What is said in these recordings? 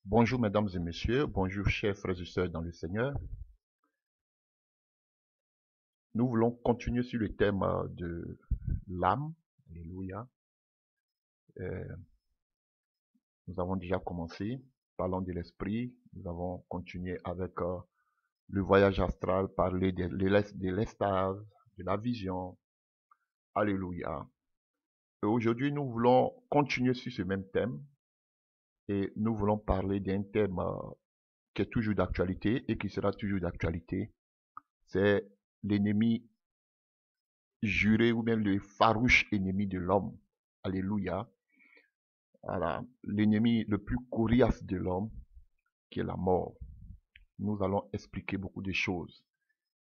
Bonjour mesdames et messieurs, bonjour chers frères et sœurs dans le Seigneur. Nous voulons continuer sur le thème de l'âme. Alléluia. Euh, Nous avons déjà commencé, parlant de l'esprit. Nous avons continué avec le voyage astral, parler de l'extase, de la vision. Alléluia. Et aujourd'hui, nous voulons continuer sur ce même thème et nous voulons parler d'un thème qui est toujours d'actualité et qui sera toujours d'actualité. C'est l'ennemi juré ou bien le farouche ennemi de l'homme. Alléluia. Voilà. L'ennemi le plus coriace de l'homme, qui est la mort. Nous allons expliquer beaucoup de choses.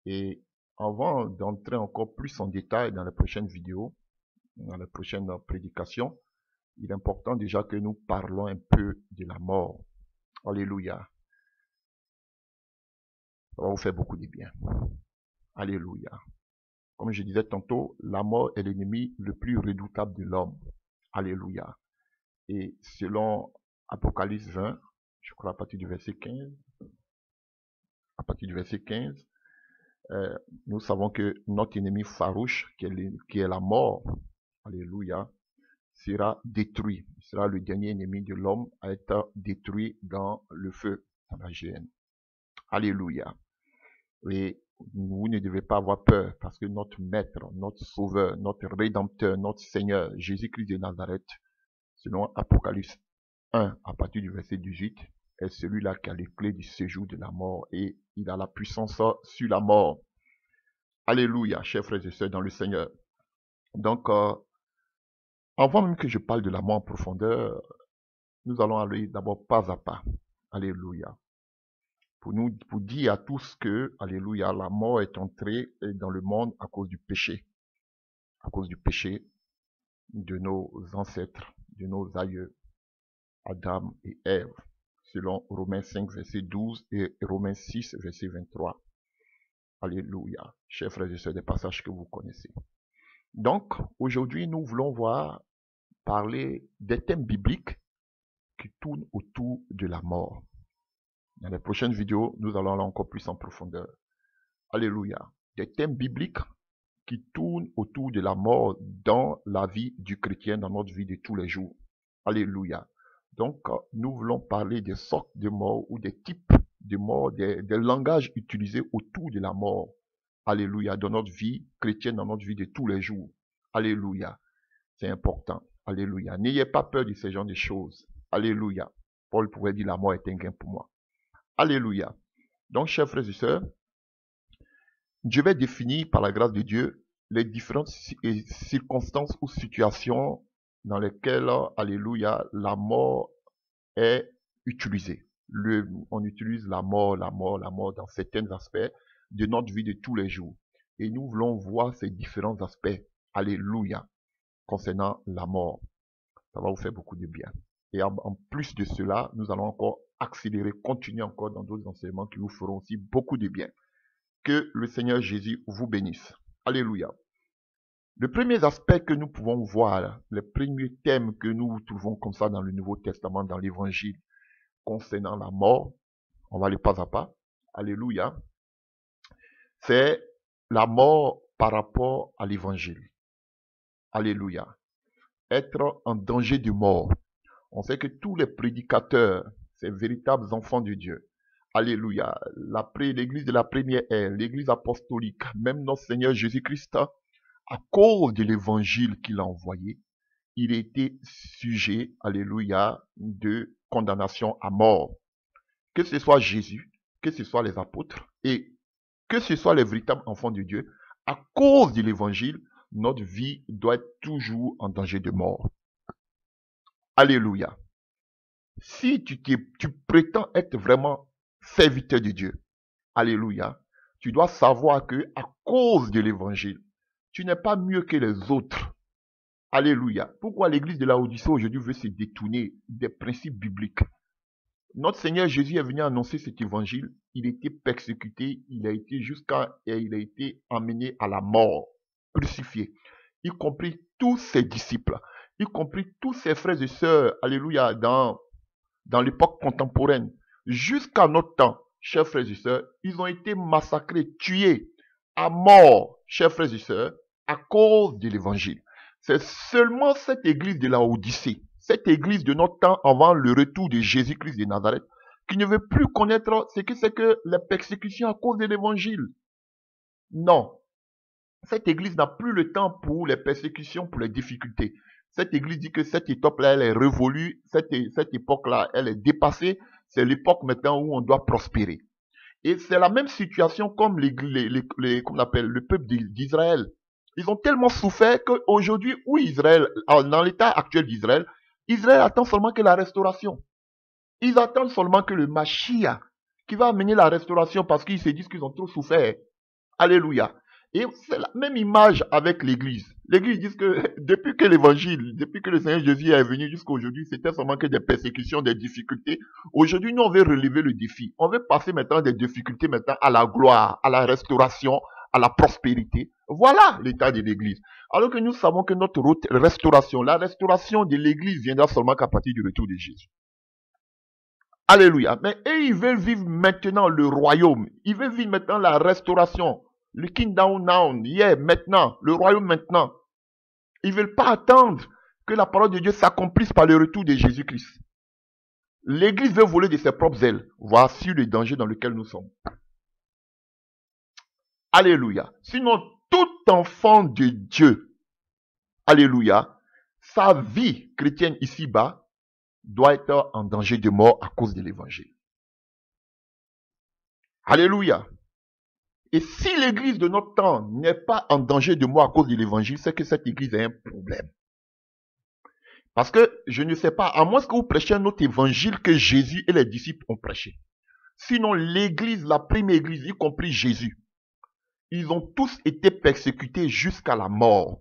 Et avant d'entrer encore plus en détail dans les prochaines vidéos, dans les prochaines prédications, il est important déjà que nous parlons un peu de la mort. Alléluia. Ça va vous faire beaucoup de bien. Alléluia. Comme je disais tantôt, la mort est l'ennemi le plus redoutable de l'homme. Alléluia. Et selon Apocalypse 20, je crois à partir du verset 15, nous savons que notre ennemi farouche, qui est la mort, alléluia, sera détruit. Il sera le dernier ennemi de l'homme à être détruit dans le feu, dans la géhenne. Alléluia. Et vous ne devez pas avoir peur parce que notre maître, notre sauveur, notre rédempteur, notre Seigneur, Jésus-Christ de Nazareth, selon Apocalypse 1, à partir du verset 18, est celui-là qui a les clés du séjour de la mort et il a la puissance sur la mort. Alléluia, chers frères et sœurs dans le Seigneur. Donc, avant même que je parle de la mort en profondeur, nous allons aller d'abord pas à pas. Alléluia. Pour dire à tous que, alléluia, la mort est entrée dans le monde à cause du péché. À cause du péché de nos ancêtres, de nos aïeux, Adam et Ève, selon Romains 5, verset 12 et Romains 6, verset 23. Alléluia. Chers frères et sœurs, des passages que vous connaissez. Donc, aujourd'hui, nous voulons parler des thèmes bibliques qui tournent autour de la mort. Dans les prochaines vidéos, nous allons aller encore plus en profondeur. Alléluia. Des thèmes bibliques qui tournent autour de la mort dans la vie du chrétien, dans notre vie de tous les jours. Alléluia. Donc, nous voulons parler des sortes de morts ou des types de morts, des langages utilisés autour de la mort. Alléluia. Dans notre vie chrétienne, dans notre vie de tous les jours. Alléluia. C'est important. Alléluia. N'ayez pas peur de ces genres de choses. Alléluia. Paul pouvait dire la mort est un gain pour moi. Alléluia. Donc, chers frères et sœurs, je vais définir par la grâce de Dieu les différentes circonstances ou situations dans lesquelles, alléluia, la mort est utilisée. On utilise la mort dans certains aspects de notre vie de tous les jours. Et nous voulons voir ces différents aspects, alléluia, concernant la mort. Ça va vous faire beaucoup de bien. Et en plus de cela, nous allons encore accélérer, continuer encore dans d'autres enseignements qui vous feront aussi beaucoup de bien. Que le Seigneur Jésus vous bénisse. Alléluia. Le premier aspect que nous pouvons voir, les premiers thèmes que nous trouvons comme ça dans le Nouveau Testament, dans l'Évangile, concernant la mort, on va aller pas à pas. Alléluia. C'est la mort par rapport à l'Évangile. Alléluia. Être en danger de mort. On sait que tous les prédicateurs, ces véritables enfants de Dieu, alléluia, l'église de la première ère, l'église apostolique, même notre Seigneur Jésus-Christ, à cause de l'évangile qu'il a envoyé, il était sujet, alléluia, de condamnation à mort. Que ce soit Jésus, que ce soit les apôtres, et que ce soit les véritables enfants de Dieu, à cause de l'évangile, notre vie doit être toujours en danger de mort. Alléluia. Si tu prétends être vraiment serviteur de Dieu, alléluia, tu dois savoir que à cause de l'évangile, tu n'es pas mieux que les autres. Alléluia. Pourquoi l'église de la Odyssée aujourd'hui veut se détourner des principes bibliques? Notre Seigneur Jésus est venu annoncer cet évangile. Il a été persécuté, il a été emmené à la mort, crucifié, y compris tous ses disciples, y compris tous ses frères et sœurs, alléluia, dans dans l'époque contemporaine, jusqu'à notre temps, chers frères et sœurs, ils ont été massacrés, tués à mort, chers frères et sœurs, à cause de l'évangile. C'est seulement cette église de la Odyssée, cette église de notre temps avant le retour de Jésus-Christ de Nazareth, qui ne veut plus connaître ce que c'est que la persécution à cause de l'évangile. Non. Cette église n'a plus le temps pour les persécutions, pour les difficultés. Cette église dit que cette époque-là, elle est révolue, cette époque-là, elle est dépassée. C'est l'époque maintenant où on doit prospérer. Et c'est la même situation comme qu'on appelle le peuple d'Israël. Ils ont tellement souffert qu'aujourd'hui, où Israël, dans l'état actuel d'Israël, Israël attend seulement que la restauration. Ils attendent seulement que le Mashiach, qui va amener la restauration parce qu'ils se disent qu'ils ont trop souffert. Alléluia. Et c'est la même image avec l'église. L'église dit que depuis que l'évangile, depuis que le Seigneur Jésus est venu jusqu'à aujourd'hui, c'était seulement que des persécutions, des difficultés. Aujourd'hui, nous, on veut relever le défi. On veut passer maintenant des difficultés maintenant à la gloire, à la restauration, à la prospérité. Voilà l'état de l'église. Alors que nous savons que notre restauration, la restauration de l'église viendra seulement qu'à partir du retour de Jésus. Alléluia. Mais eux, ils veulent vivre maintenant le royaume. Ils veulent vivre maintenant la restauration. Le kingdom now, yeah, maintenant. Le royaume maintenant. Ils ne veulent pas attendre que la parole de Dieu s'accomplisse par le retour de Jésus-Christ. L'église veut voler de ses propres ailes. Voici le danger dans lequel nous sommes. Alléluia. Sinon, tout enfant de Dieu, alléluia, sa vie chrétienne ici-bas doit être en danger de mort à cause de l'évangile. Alléluia. Et si l'église de notre temps n'est pas en danger de mort à cause de l'évangile, c'est que cette église a un problème. Parce que, je ne sais pas, à moins que vous prêchiez un autre évangile que Jésus et les disciples ont prêché. Sinon, l'église, la première église, y compris Jésus, ils ont tous été persécutés jusqu'à la mort.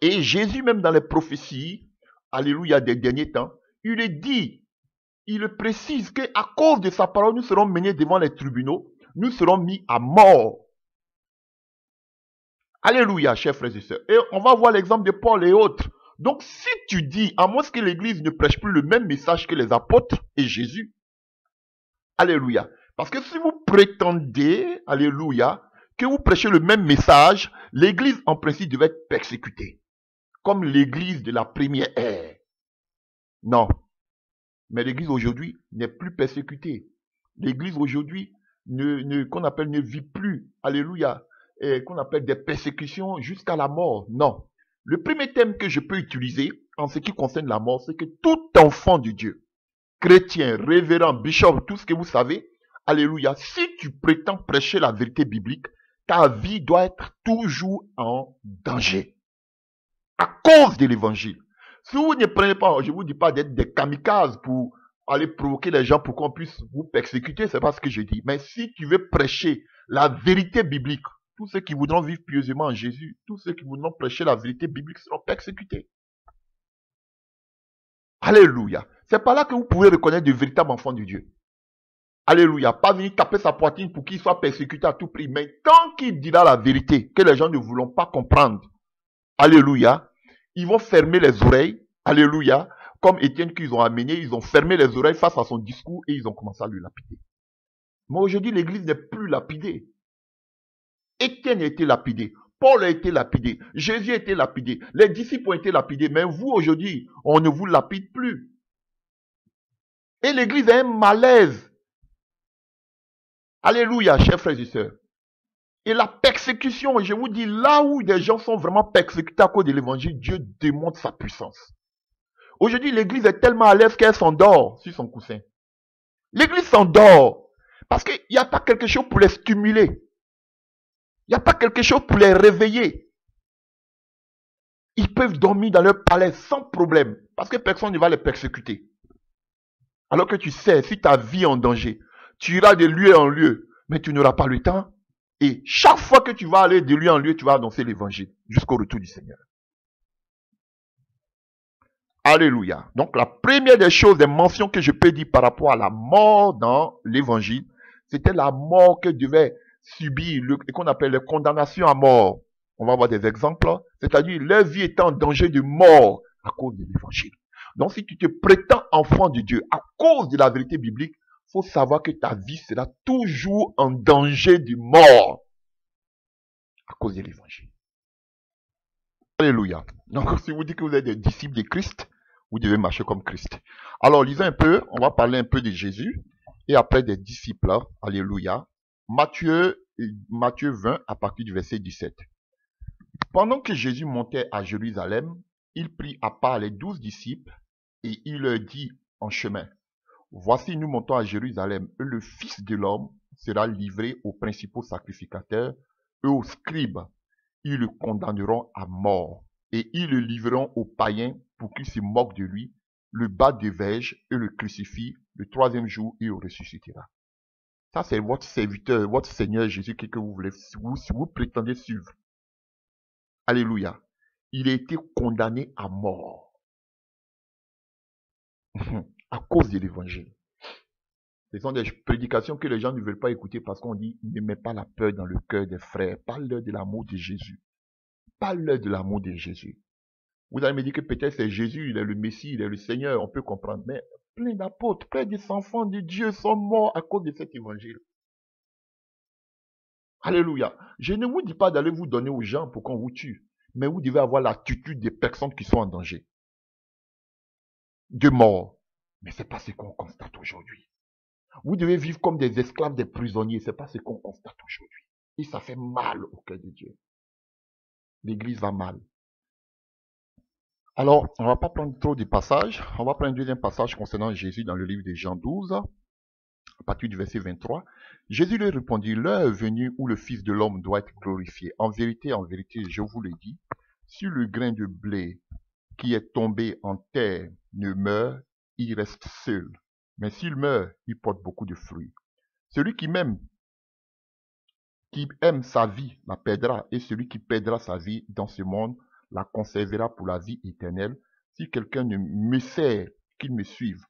Et Jésus, même dans les prophéties, alléluia, des derniers temps, il le dit, il le précise qu'à cause de sa parole, nous serons menés devant les tribunaux, nous serons mis à mort. Alléluia, chers frères et sœurs. Et on va voir l'exemple de Paul et autres. Donc, si tu dis, à moins que l'église ne prêche plus le même message que les apôtres et Jésus, alléluia. Parce que si vous prétendez, alléluia, que vous prêchez le même message, l'église en principe devait être persécutée. Comme l'église de la première ère. Non. Mais l'église aujourd'hui n'est plus persécutée. L'église aujourd'hui qu'on appelle ne vit plus, alléluia, qu'on appelle des persécutions jusqu'à la mort. Non. Le premier thème que je peux utiliser en ce qui concerne la mort, c'est que tout enfant de Dieu, chrétien, révérend, bishop, tout ce que vous savez, alléluia, si tu prétends prêcher la vérité biblique, ta vie doit être toujours en danger. À cause de l'évangile. Si vous ne prenez pas, je ne vous dis pas d'être des kamikazes pour aller provoquer les gens pour qu'on puisse vous persécuter, c'est pas ce que je dis. Mais si tu veux prêcher la vérité biblique, tous ceux qui voudront vivre pieusement en Jésus, tous ceux qui voudront prêcher la vérité biblique seront persécutés. Alléluia. C'est par là que vous pouvez reconnaître de véritables enfants de Dieu. Alléluia. Pas venir taper sa poitrine pour qu'il soit persécuté à tout prix. Mais tant qu'il dira la vérité, que les gens ne voulont pas comprendre, alléluia, ils vont fermer les oreilles, alléluia, comme Étienne qu'ils ont amené, ils ont fermé les oreilles face à son discours et ils ont commencé à le lapider. Mais aujourd'hui, l'église n'est plus lapidée. Étienne a été lapidé, Paul a été lapidé, Jésus a été lapidé, les disciples ont été lapidés, mais vous aujourd'hui, on ne vous lapide plus. Et l'église a un malaise. Alléluia, chers frères et sœurs. Et la persécution, je vous dis, là où des gens sont vraiment persécutés à cause de l'évangile, Dieu démontre sa puissance. Aujourd'hui, l'église est tellement à l'aise qu'elle s'endort sur son coussin. L'église s'endort parce qu'il n'y a pas quelque chose pour les stimuler. Il n'y a pas quelque chose pour les réveiller. Ils peuvent dormir dans leur palais sans problème parce que personne ne va les persécuter. Alors que tu sais, si ta vie est en danger, tu iras de lieu en lieu, mais tu n'auras pas le temps. Et chaque fois que tu vas aller de lieu en lieu, tu vas annoncer l'évangile jusqu'au retour du Seigneur. Alléluia. Donc la première des choses, des mentions que je peux dire par rapport à la mort dans l'évangile, c'était la mort que devait subir, qu'on appelle les condamnations à mort. On va voir des exemples. C'est-à-dire leur vie était en danger de mort à cause de l'évangile. Donc si tu te prétends enfant de Dieu à cause de la vérité biblique, il faut savoir que ta vie sera toujours en danger de mort à cause de l'évangile. Alléluia. Donc si vous dites que vous êtes des disciples de Christ, vous devez marcher comme Christ. Alors lisons un peu, on va parler un peu de Jésus et après des disciples. Alléluia. Matthieu 20 à partir du verset 17. Pendant que Jésus montait à Jérusalem, il prit à part les 12 disciples et il leur dit en chemin, voici nous montons à Jérusalem et le Fils de l'homme sera livré aux principaux sacrificateurs et aux scribes. Ils le condamneront à mort et ils le livreront aux païens pour qu'ils se moquent de lui, le battent de verge et le crucifient. Le troisième jour, il ressuscitera. Ça, c'est votre serviteur, votre Seigneur Jésus que vous voulez, si vous prétendez suivre. Alléluia. Il a été condamné à mort à cause de l'évangile. Ce sont des prédications que les gens ne veulent pas écouter parce qu'on dit ne mets pas la peur dans le cœur des frères. Parle-leur de l'amour de Jésus. Parle-leur de l'amour de Jésus. Vous allez me dire que peut-être c'est Jésus, il est le Messie, il est le Seigneur, on peut comprendre. Mais plein d'apôtres, plein des enfants de Dieu sont morts à cause de cet évangile. Alléluia. Je ne vous dis pas d'aller vous donner aux gens pour qu'on vous tue. Mais vous devez avoir l'attitude des personnes qui sont en danger. De mort. Mais ce n'est pas ce qu'on constate aujourd'hui. Vous devez vivre comme des esclaves, des prisonniers. Ce n'est pas ce qu'on constate aujourd'hui. Et ça fait mal au cœur de Dieu. L'église va mal. Alors, on ne va pas prendre trop de passages. On va prendre un deuxième passage concernant Jésus dans le livre de Jean 12, à partir du verset 23. Jésus lui répondit, l'heure est venue où le Fils de l'homme doit être glorifié. En vérité, je vous le dis, si le grain de blé qui est tombé en terre ne meurt, il reste seul. Mais s'il meurt, il porte beaucoup de fruits. Celui qui aime sa vie la perdra, et celui qui perdra sa vie dans ce monde la conservera pour la vie éternelle. Si quelqu'un ne me sert, qu'il me suive.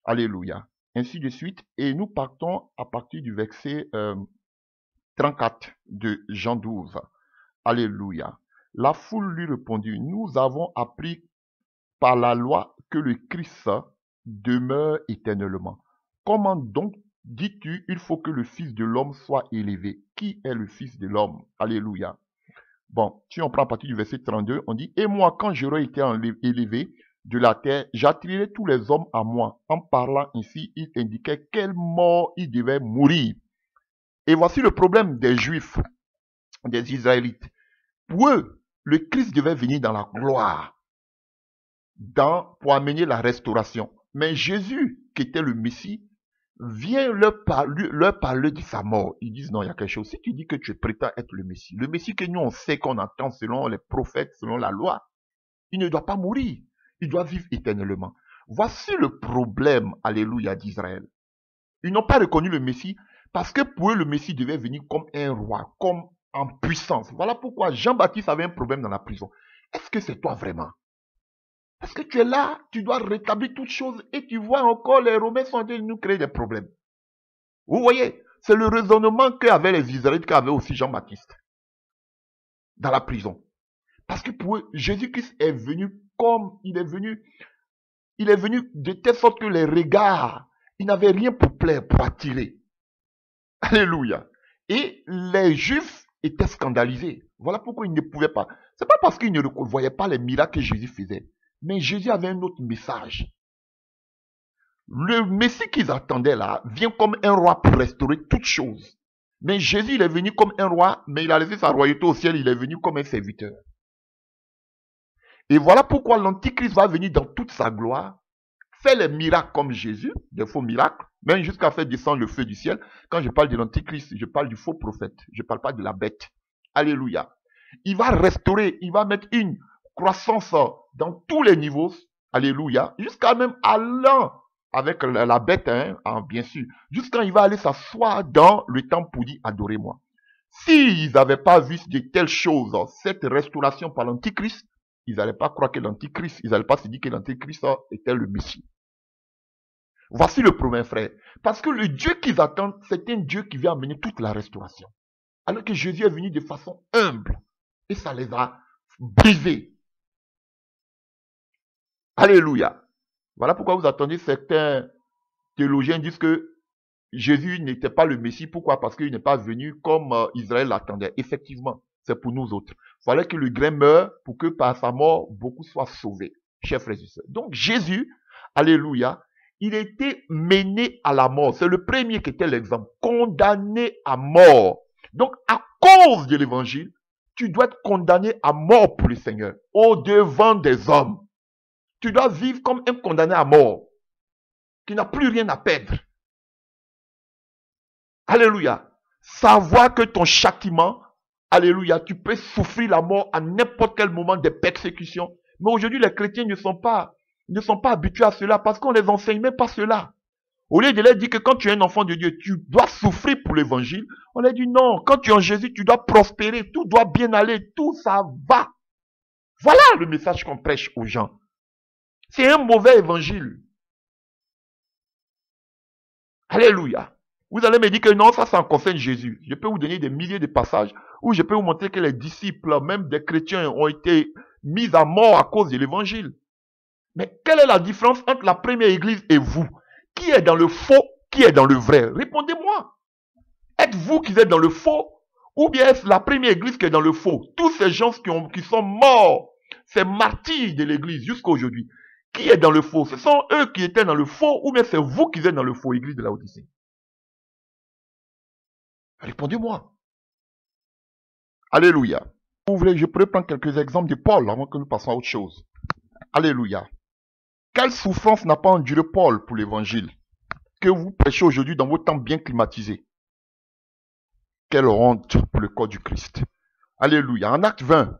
Alléluia. Ainsi de suite. Et nous partons à partir du verset 34 de Jean 12. Alléluia. La foule lui répondit, nous avons appris par la loi que le Christ demeure éternellement. Comment donc dis-tu, il faut que le Fils de l'homme soit élevé? Qui est le Fils de l'homme? Alléluia. Bon, si on prend à partir du verset 32, on dit, et moi, quand j'aurai été élevé de la terre, j'attirerai tous les hommes à moi. En parlant ainsi, il indiquait quelle mort il devait mourir. Et voici le problème des Juifs, des Israélites. Pour eux, le Christ devait venir dans la gloire, pour amener la restauration. Mais Jésus, qui était le Messie, vient leur parler de sa mort. Ils disent non, il y a quelque chose. Si tu dis que tu prétends être le Messie que nous on sait qu'on attend selon les prophètes, selon la loi, il ne doit pas mourir. Il doit vivre éternellement. Voici le problème, alléluia, d'Israël. Ils n'ont pas reconnu le Messie parce que pour eux, le Messie devait venir comme un roi, comme en puissance. Voilà pourquoi Jean-Baptiste avait un problème dans la prison. Est-ce que c'est toi vraiment? Parce que tu es là, tu dois rétablir toutes choses et tu vois encore les Romains sont en train de nous créer des problèmes. Vous voyez, c'est le raisonnement qu'avaient les Israélites, qu'avait aussi Jean-Baptiste dans la prison. Parce que pour eux, Jésus-Christ est venu comme il est venu de telle sorte que les regards, il n'avait rien pour plaire, pour attirer. Alléluia. Et les Juifs étaient scandalisés. Voilà pourquoi ils ne pouvaient pas. C'est pas parce qu'ils ne voyaient pas les miracles que Jésus faisait. Mais Jésus avait un autre message. Le Messie qu'ils attendaient là vient comme un roi pour restaurer toutes choses. Mais Jésus, il est venu comme un roi, mais il a laissé sa royauté au ciel, il est venu comme un serviteur. Et voilà pourquoi l'Antichrist va venir dans toute sa gloire, faire les miracles comme Jésus, des faux miracles, même jusqu'à faire descendre le feu du ciel. Quand je parle de l'Antichrist, je parle du faux prophète, je ne parle pas de la bête. Alléluia. Il va restaurer, il va mettre une croissance dans tous les niveaux, alléluia, jusqu'à même allant avec la bête, bien sûr, jusqu'à il va aller s'asseoir dans le temple pour dire adorez-moi. S'ils n'avaient pas vu de telles choses, cette restauration par l'Antichrist, ils n'allaient pas croire que l'Antichrist, ils n'allaient pas se dire que l'Antichrist était le Messie. Voici le problème, frère. Parce que le Dieu qu'ils attendent, c'est un Dieu qui vient amener toute la restauration. Alors que Jésus est venu de façon humble. Et ça les a brisés. Alléluia. Voilà pourquoi vous attendez certains théologiens disent que Jésus n'était pas le Messie. Pourquoi? Parce qu'il n'est pas venu comme Israël l'attendait. Effectivement, c'est pour nous autres. Il fallait que le grain meure pour que par sa mort, beaucoup soient sauvés. Chers frères et sœurs. Donc Jésus, alléluia, il était mené à la mort. C'est le premier qui était l'exemple. Condamné à mort. Donc à cause de l'évangile, tu dois être condamné à mort pour le Seigneur, au devant des hommes. Tu dois vivre comme un condamné à mort, qui n'a plus rien à perdre. Alléluia. Savoir que ton châtiment, alléluia, tu peux souffrir la mort à n'importe quel moment des persécutions. Mais aujourd'hui, les chrétiens ne sont pas habitués à cela parce qu'on les enseigne même pas cela. Au lieu de leur dire que quand tu es un enfant de Dieu, tu dois souffrir pour l'évangile, on leur dit non, quand tu es en Jésus, tu dois prospérer, tout doit bien aller, tout ça va. Voilà le message qu'on prêche aux gens. C'est un mauvais évangile. Alléluia. Vous allez me dire que non, ça concerne Jésus. Je peux vous donner des milliers de passages où je peux vous montrer que les disciples, même des chrétiens, ont été mis à mort à cause de l'évangile. Mais quelle est la différence entre la première église et vous? Qui est dans le faux? Qui est dans le vrai? Répondez-moi. Êtes-vous qui êtes dans le faux? Ou bien est-ce la première église qui est dans le faux? Tous ces gens qui sont morts, ces martyrs de l'église jusqu'à aujourd'hui, qui est dans le faux? Ce sont eux qui étaient dans le faux ou bien c'est vous qui êtes dans le faux, église de la Odyssée? Répondez-moi. Alléluia. Vous voulez, je pourrais prendre quelques exemples de Paul avant que nous passions à autre chose. Alléluia. Quelle souffrance n'a pas enduré Paul pour l'évangile que vous prêchez aujourd'hui dans vos temps bien climatisés? Quelle honte pour le corps du Christ. Alléluia. En acte 20.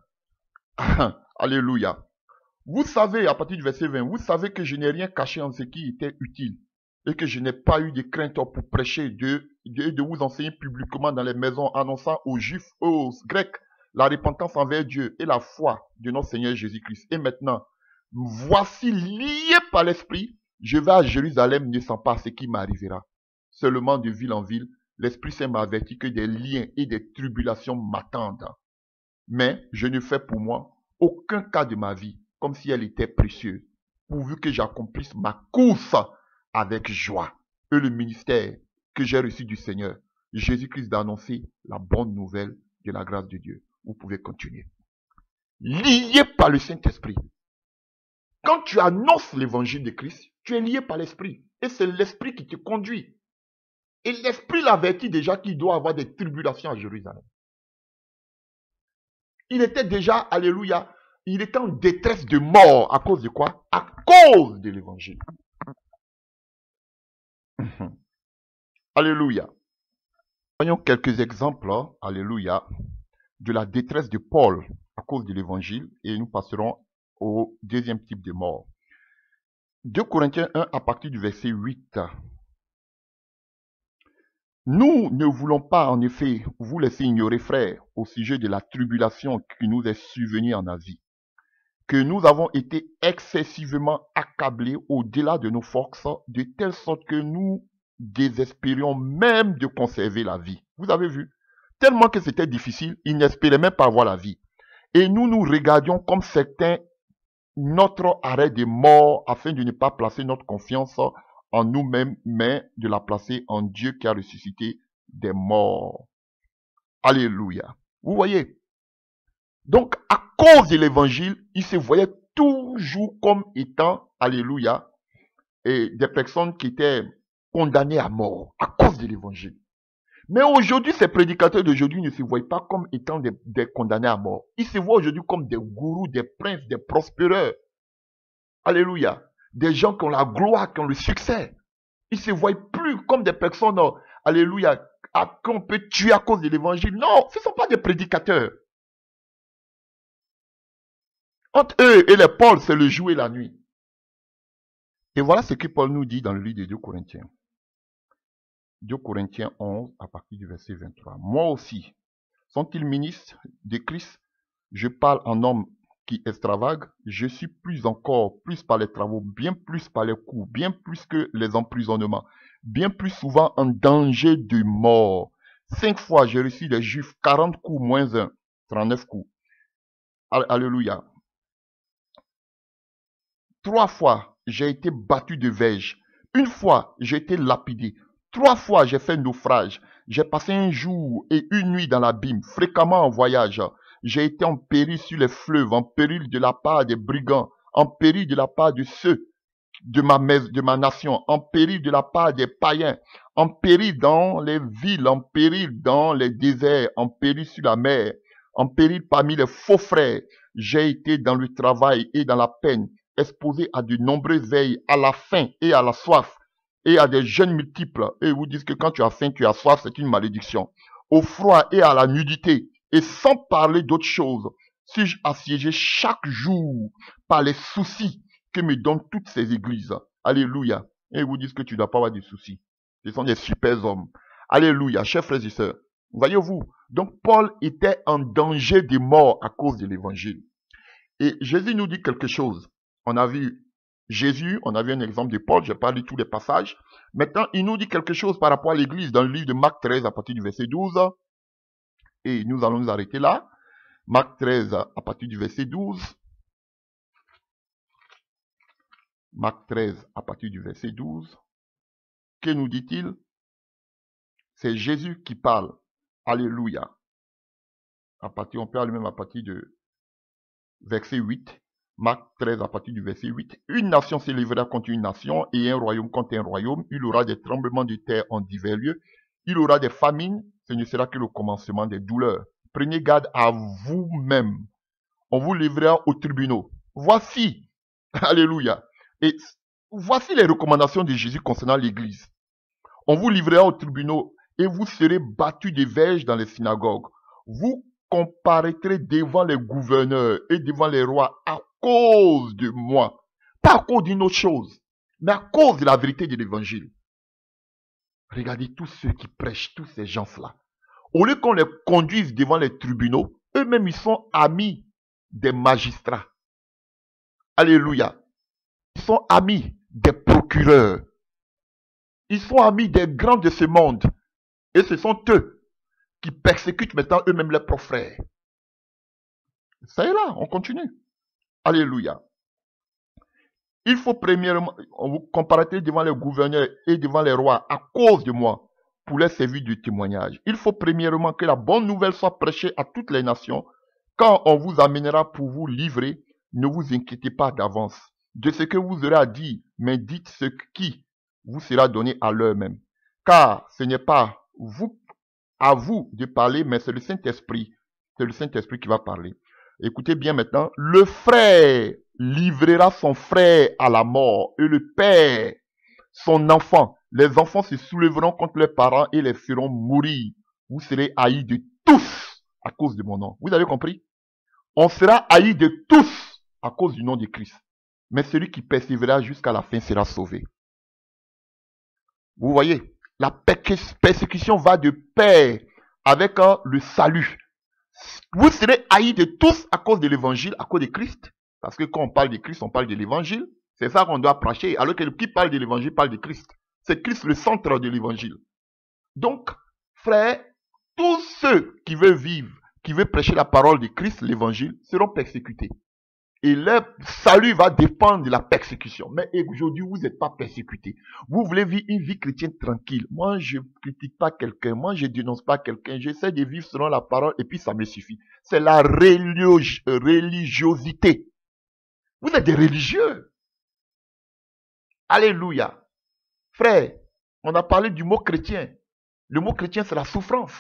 Alléluia. Vous savez, à partir du verset 20, vous savez que je n'ai rien caché en ce qui était utile et que je n'ai pas eu de crainte pour prêcher de vous enseigner publiquement dans les maisons, annonçant aux Juifs, aux Grecs, la repentance envers Dieu et la foi de notre Seigneur Jésus-Christ. Et maintenant, voici lié par l'Esprit, je vais à Jérusalem, ne sens pas ce qui m'arrivera. Seulement de ville en ville, l'Esprit Saint m'a averti que des liens et des tribulations m'attendent. Mais je ne fais pour moi aucun cas de ma vie comme si elle était précieuse, pourvu que j'accomplisse ma course avec joie. Et le ministère que j'ai reçu du Seigneur, Jésus-Christ, d'annoncer la bonne nouvelle de la grâce de Dieu. Vous pouvez continuer. Lié par le Saint-Esprit. Quand tu annonces l'évangile de Christ, tu es lié par l'Esprit. Et c'est l'Esprit qui te conduit. Et l'Esprit l'avertit déjà qu'il doit avoir des tribulations à Jérusalem. Il était déjà, alléluia, il était en détresse de mort. À cause de quoi? À cause de l'évangile. Alléluia. Voyons quelques exemples, alléluia, de la détresse de Paul à cause de l'évangile et nous passerons au deuxième type de mort. 2 Corinthiens 1 à partir du verset 8. Nous ne voulons pas en effet vous laisser ignorer, frères, au sujet de la tribulation qui nous est survenue en Asie, que nous avons été excessivement accablés au-delà de nos forces, de telle sorte que nous désespérions même de conserver la vie. Vous avez vu? Tellement que c'était difficile, ils n'espéraient même pas avoir la vie. Et nous nous regardions comme certains notre arrêt de mort afin de ne pas placer notre confiance en nous-mêmes, mais de la placer en Dieu qui a ressuscité des morts. Alléluia. Vous voyez? Donc, à cause de l'évangile, ils se voyaient toujours comme étant, alléluia, et des personnes qui étaient condamnées à mort à cause de l'évangile. Mais aujourd'hui, ces prédicateurs d'aujourd'hui ne se voient pas comme étant des condamnés à mort. Ils se voient aujourd'hui comme des gourous, des princes, des prospéreurs. Alléluia. Des gens qui ont la gloire, qui ont le succès. Ils ne se voient plus comme des personnes, alléluia, qu'on peut tuer à cause de l'évangile. Non, ce ne sont pas des prédicateurs. Entre eux et les Paul, c'est le jour et la nuit. Et voilà ce que Paul nous dit dans le livre de 2 Corinthiens. 2 Corinthiens 11, à partir du verset 23. Moi aussi, sont-ils ministres de Christ? Je parle en homme qui extravague. Je suis plus encore, plus par les travaux, bien plus par les coups, bien plus que les emprisonnements, bien plus souvent en danger de mort. 5 fois, j'ai reçu des Juifs, 40 coups moins 1, 39 coups. Alléluia. 3 fois, j'ai été battu de verge. Une fois, j'ai été lapidé. 3 fois, j'ai fait naufrage. J'ai passé un jour et une nuit dans l'abîme, fréquemment en voyage. J'ai été en péril sur les fleuves, en péril de la part des brigands, en péril de la part de ceux de ma nation, en péril de la part des païens, en péril dans les villes, en péril dans les déserts, en péril sur la mer, en péril parmi les faux frères. J'ai été dans le travail et dans la peine, exposé à de nombreuses veilles, à la faim et à la soif, et à des jeûnes multiples. Et ils vous disent que quand tu as faim, tu as soif, c'est une malédiction. Au froid et à la nudité, et sans parler d'autre chose, suis-je assiégé chaque jour par les soucis que me donnent toutes ces églises. Alléluia. Et ils vous disent que tu ne dois pas avoir de soucis. Ce sont des super hommes. Alléluia, chers frères et sœurs. Voyez-vous, donc Paul était en danger de mort à cause de l'évangile. Et Jésus nous dit quelque chose. On a vu Jésus, on a vu un exemple de Paul, je n'ai pas lu tous les passages. Maintenant, il nous dit quelque chose par rapport à l'église dans le livre de Marc 13 à partir du verset 12. Et nous allons nous arrêter là. Marc 13 à partir du verset 12. Marc 13 à partir du verset 12. Que nous dit-il? C'est Jésus qui parle. Alléluia. On peut aller même à partir de verset 8. Marc 13 à partir du verset 8. Une nation s'élèvera contre une nation et un royaume contre un royaume. Il aura des tremblements de terre en divers lieux. Il aura des famines. Ce ne sera que le commencement des douleurs. Prenez garde à vous-même. On vous livrera aux tribunaux. Voici. Alléluia. Et voici les recommandations de Jésus concernant l'église. On vous livrera aux tribunaux et vous serez battus de verges dans les synagogues. Vous comparaîtrez devant les gouverneurs et devant les rois à cause de moi. Pas à cause d'une autre chose, mais à cause de la vérité de l'évangile. Regardez tous ceux qui prêchent, tous ces gens-là. Au lieu qu'on les conduise devant les tribunaux, eux-mêmes ils sont amis des magistrats. Alléluia. Ils sont amis des procureurs. Ils sont amis des grands de ce monde. Et ce sont eux qui persécutent maintenant eux-mêmes leurs propres frères. Ça est là, on continue. Alléluia. Il faut premièrement, on vous comparaîtra devant les gouverneurs et devant les rois à cause de moi pour les servir du témoignage. Il faut premièrement que la bonne nouvelle soit prêchée à toutes les nations. Quand on vous amènera pour vous livrer, ne vous inquiétez pas d'avance de ce que vous aurez à dire, mais dites ce qui vous sera donné à l'heure même. Car ce n'est pas à vous de parler, mais c'est le Saint-Esprit. C'est le Saint-Esprit qui va parler. Écoutez bien maintenant. Le frère livrera son frère à la mort et le père son enfant. Les enfants se soulèveront contre leurs parents et les feront mourir. Vous serez haïs de tous à cause de mon nom. Vous avez compris? On sera haïs de tous à cause du nom de Christ. Mais celui qui persévérera jusqu'à la fin sera sauvé. Vous voyez, la persécution va de pair avec le salut. Vous serez haïs de tous à cause de l'évangile, à cause de Christ. Parce que quand on parle de Christ, on parle de l'évangile. C'est ça qu'on doit prêcher. Alors que qui parle de l'évangile parle de Christ. C'est Christ le centre de l'évangile. Donc, frères, tous ceux qui veulent vivre, qui veulent prêcher la parole de Christ, l'évangile, seront persécutés. Et leur salut va dépendre de la persécution. Mais aujourd'hui, vous n'êtes pas persécutés. Vous voulez vivre une vie chrétienne tranquille. Moi, je ne critique pas quelqu'un. Moi, je ne dénonce pas quelqu'un. J'essaie de vivre selon la parole et puis ça me suffit. C'est la religiosité. Vous êtes des religieux. Alléluia. Frère, on a parlé du mot chrétien. Le mot chrétien, c'est la souffrance.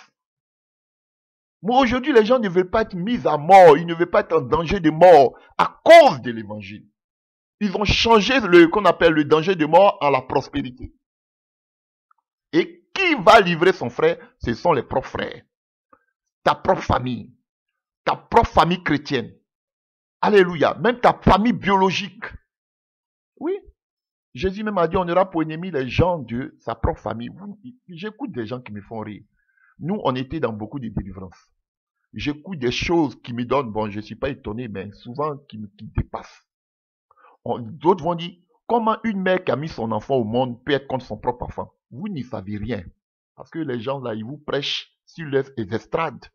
Mais aujourd'hui, les gens ne veulent pas être mis à mort. Ils ne veulent pas être en danger de mort à cause de l'évangile. Ils ont changé ce qu'on appelle le danger de mort en la prospérité. Et qui va livrer son frère? Ce sont les propres frères. Ta propre famille. Ta propre famille chrétienne. Alléluia. Même ta famille biologique. Oui. Jésus même a dit, on aura pour ennemi les gens de sa propre famille. J'écoute des gens qui me font rire. Nous, on était dans beaucoup de délivrances. J'écoute des choses qui me donnent, bon, je ne suis pas étonné, mais souvent qui dépassent. D'autres vont dire, comment une mère qui a mis son enfant au monde peut être contre son propre enfant? Vous n'y savez rien. Parce que les gens là, ils vous prêchent sur les estrades.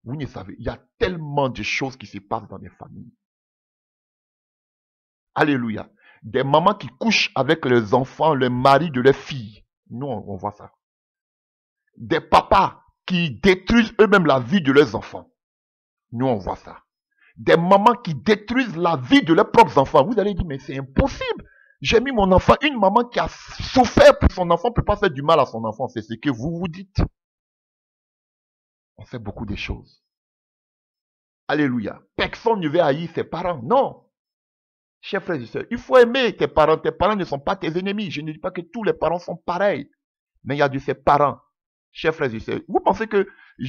Vous ne savez, il y a tellement de choses qui se passent dans les familles. Alléluia. Des mamans qui couchent avec les enfants, les maris de leurs filles. Nous, on voit ça. Des papas qui détruisent eux-mêmes la vie de leurs enfants. Nous, on voit ça. Des mamans qui détruisent la vie de leurs propres enfants. Vous allez dire, mais c'est impossible. J'ai mis mon enfant, une maman qui a souffert pour son enfant ne peut pas faire du mal à son enfant. C'est ce que vous vous dites. On fait beaucoup de choses. Alléluia. Personne ne veut haïr ses parents. Non. Chers frères et sœurs, il faut aimer tes parents. Tes parents ne sont pas tes ennemis. Je ne dis pas que tous les parents sont pareils. Mais il y a de ces parents. Chers frères et sœurs, vous pensez que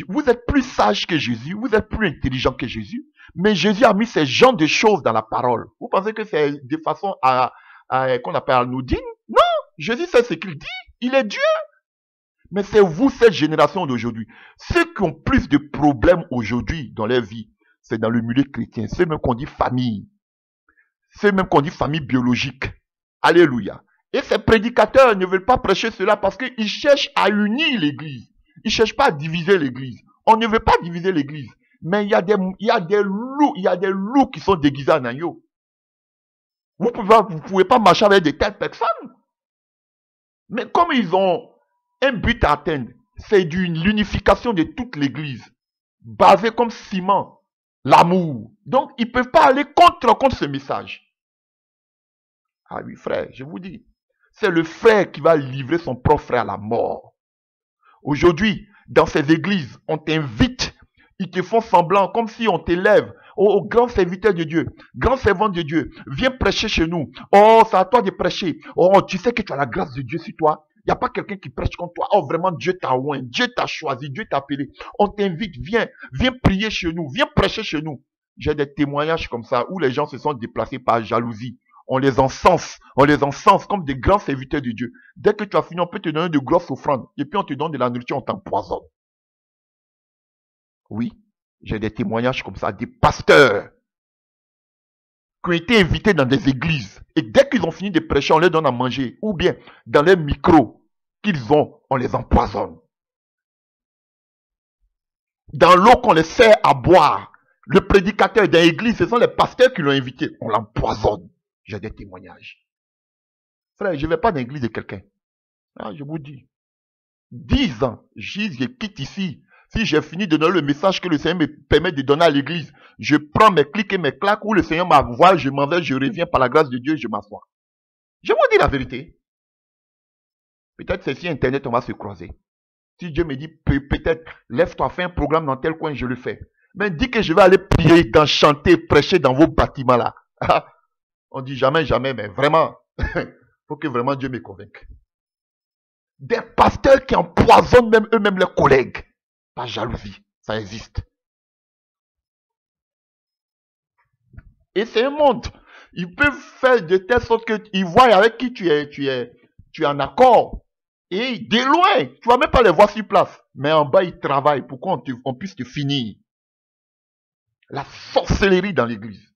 vous êtes plus sage que Jésus, vous êtes plus intelligent que Jésus, mais Jésus a mis ces genres de choses dans la parole. Vous pensez que c'est de façon qu'on appelle anodine? Non, Jésus sait ce qu'il dit, il est Dieu. Mais c'est vous, cette génération d'aujourd'hui. Ceux qui ont plus de problèmes aujourd'hui dans leur vie, c'est dans le milieu chrétien. Ceux même qu'on dit famille. Ceux même qu'on dit famille biologique. Alléluia. Et ces prédicateurs ne veulent pas prêcher cela parce qu'ils cherchent à unir l'église. Ils ne cherchent pas à diviser l'église. On ne veut pas diviser l'église. Mais il y a des loups qui sont déguisés en agneaux. Vous ne pouvez pas marcher avec de telles personnes. Mais comme ils ont un but à atteindre, c'est l'unification de toute l'église, basée comme ciment, l'amour. Donc, ils ne peuvent pas aller contre ce message. Ah oui, frère, je vous dis, c'est le frère qui va livrer son propre frère à la mort. Aujourd'hui, dans ces églises, on t'invite, ils te font semblant comme si on t'élève. Oh, grand serviteur de Dieu, grand servant de Dieu, viens prêcher chez nous. Oh, c'est à toi de prêcher. Oh, tu sais que tu as la grâce de Dieu sur toi. Il n'y a pas quelqu'un qui prêche contre toi. Oh, vraiment, Dieu t'a oint, Dieu t'a choisi, Dieu t'a appelé. On t'invite, viens prier chez nous, viens prêcher chez nous. J'ai des témoignages comme ça où les gens se sont déplacés par jalousie. On les encense comme des grands serviteurs de Dieu. Dès que tu as fini, on peut te donner de grosses offrandes. Et puis on te donne de la nourriture, on t'empoisonne. Oui, j'ai des témoignages comme ça, des pasteurs qui ont été invités dans des églises. Et dès qu'ils ont fini de prêcher, on leur donne à manger. Ou bien, dans les micros qu'ils ont, on les empoisonne. Dans l'eau qu'on les sert à boire, le prédicateur d'une église, ce sont les pasteurs qui l'ont invité. On l'empoisonne. J'ai des témoignages. Frère, je ne vais pas dans l'église de quelqu'un. Ah, je vous dis. 10 ans, je quitte ici. Si j'ai fini de donner le message que le Seigneur me permet de donner à l'église, je prends mes clics et mes claques où le Seigneur m'envoie, je m'en vais, je reviens par la grâce de Dieu et je m'assois. Je vous dis la vérité. Peut-être c'est sur Internet, on va se croiser. Si Dieu me dit, peut-être, lève-toi, fais un programme dans tel coin, je le fais. Mais dis que je vais aller prier, chanter, prêcher dans vos bâtiments là. On dit jamais, jamais, mais vraiment, il faut que vraiment Dieu me convainque. Des pasteurs qui empoisonnent même eux-mêmes leurs collègues. Par jalousie, ça existe. Et c'est un monde. Ils peuvent faire de telle sorte qu'ils voient avec qui tu es en accord. Et de loin, tu ne vas même pas les voir sur place. Mais en bas, ils travaillent pour qu'on puisse te finir. La sorcellerie dans l'église.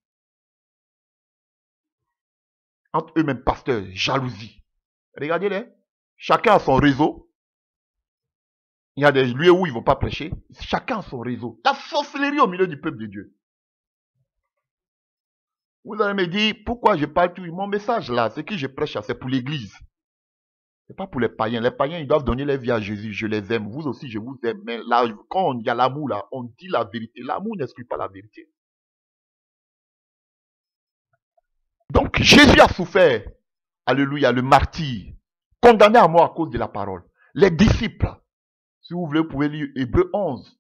Entre eux-mêmes pasteurs, jalousie. Regardez-les. Chacun a son réseau. Il y a des lieux où ils ne vont pas prêcher. Chacun a son réseau. La sorcellerie au milieu du peuple de Dieu. Vous allez me dire, pourquoi je parle tout? Mon message là, ce que je prêche, c'est pour l'église. Ce n'est pas pour les païens. Les païens, ils doivent donner leur vie à Jésus. Je les aime. Vous aussi, je vous aime. Mais là, quand il y a l'amour là, on dit la vérité. L'amour n'exclut pas la vérité. Donc, Jésus a souffert. Alléluia, le martyr. Condamné à mort à cause de la parole. Les disciples. Si vous voulez, vous pouvez lire Hébreux 11.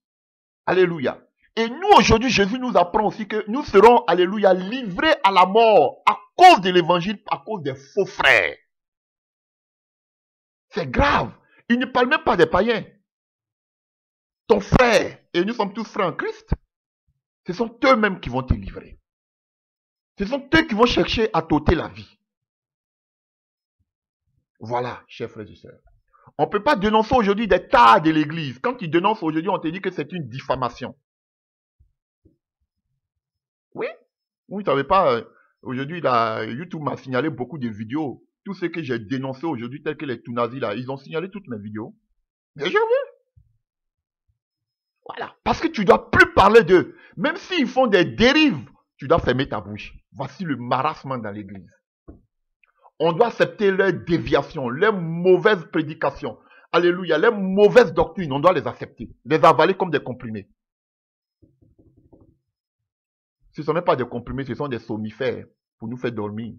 Alléluia. Et nous, aujourd'hui, Jésus nous apprend aussi que nous serons, alléluia, livrés à la mort à cause de l'évangile, à cause des faux frères. C'est grave. Il ne parle même pas des païens. Ton frère, et nous sommes tous frères en Christ, ce sont eux-mêmes qui vont te livrer. Ce sont eux qui vont chercher à t'ôter la vie. Voilà, chers frères et sœurs. On ne peut pas dénoncer aujourd'hui des tas de l'église. Quand tu dénonces aujourd'hui, on te dit que c'est une diffamation. Oui. Vous ne savez pas, aujourd'hui, YouTube m'a signalé beaucoup de vidéos. Tout ce que j'ai dénoncé aujourd'hui, tel que les tout-nazis là, ils ont signalé toutes mes vidéos. Et je veux. Voilà. Parce que tu ne dois plus parler d'eux. Même s'ils font des dérives, tu dois fermer ta bouche. Voici le marasme dans l'église. On doit accepter leurs déviations, leurs mauvaises prédications. Alléluia, les mauvaises doctrines, on doit les accepter, les avaler comme des comprimés. Ce ne sont même pas des comprimés, ce sont des somnifères pour nous faire dormir.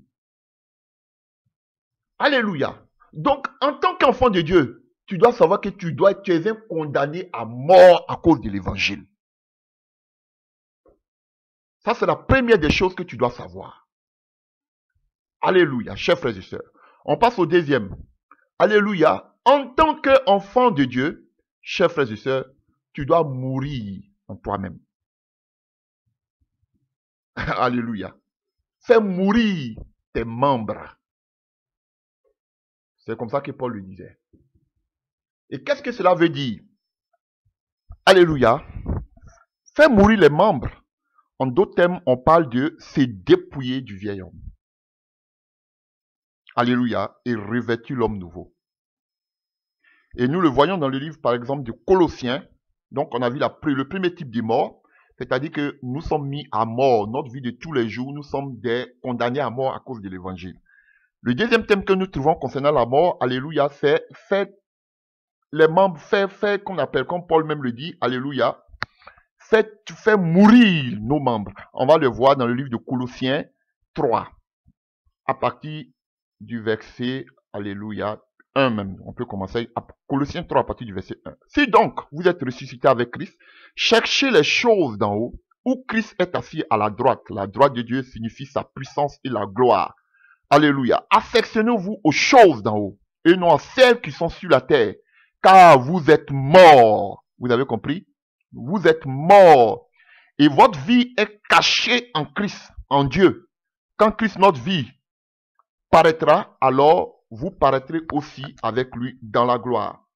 Alléluia. Donc, en tant qu'enfant de Dieu, tu dois savoir que tu es un condamné à mort à cause de l'évangile. Ça, c'est la première des choses que tu dois savoir. Alléluia, chers frères et sœurs. On passe au deuxième. Alléluia. En tant qu'enfant de Dieu, chers frères et sœurs, tu dois mourir en toi-même. Alléluia. Fais mourir tes membres. C'est comme ça que Paul le disait. Et qu'est-ce que cela veut dire? Alléluia. Fais mourir les membres. En d'autres termes, on parle de se dépouiller du vieil homme. Alléluia. Et revêtir l'homme nouveau. Et nous le voyons dans le livre, par exemple, de Colossiens. Donc, on a vu le premier type de mort. C'est-à-dire que nous sommes mis à mort. Notre vie de tous les jours, nous sommes des condamnés à mort à cause de l'évangile. Le deuxième thème que nous trouvons concernant la mort, alléluia, c'est fait les membres, fait qu'on appelle, comme Paul même le dit, alléluia, fait mourir nos membres. On va le voir dans le livre de Colossiens 3, à partir du verset, alléluia, 1 même. On peut commencer à Colossiens 3 à partir du verset 1. Si donc vous êtes ressuscité avec Christ, cherchez les choses d'en haut, où Christ est assis à la droite. La droite de Dieu signifie sa puissance et la gloire. Alléluia. Affectionnez-vous aux choses d'en haut, et non à celles qui sont sur la terre, car vous êtes morts. Vous avez compris? Vous êtes morts. Et votre vie est cachée en Christ, en Dieu. Quand Christ, notre vie, paraîtra, alors vous paraîtrez aussi avec lui dans la gloire.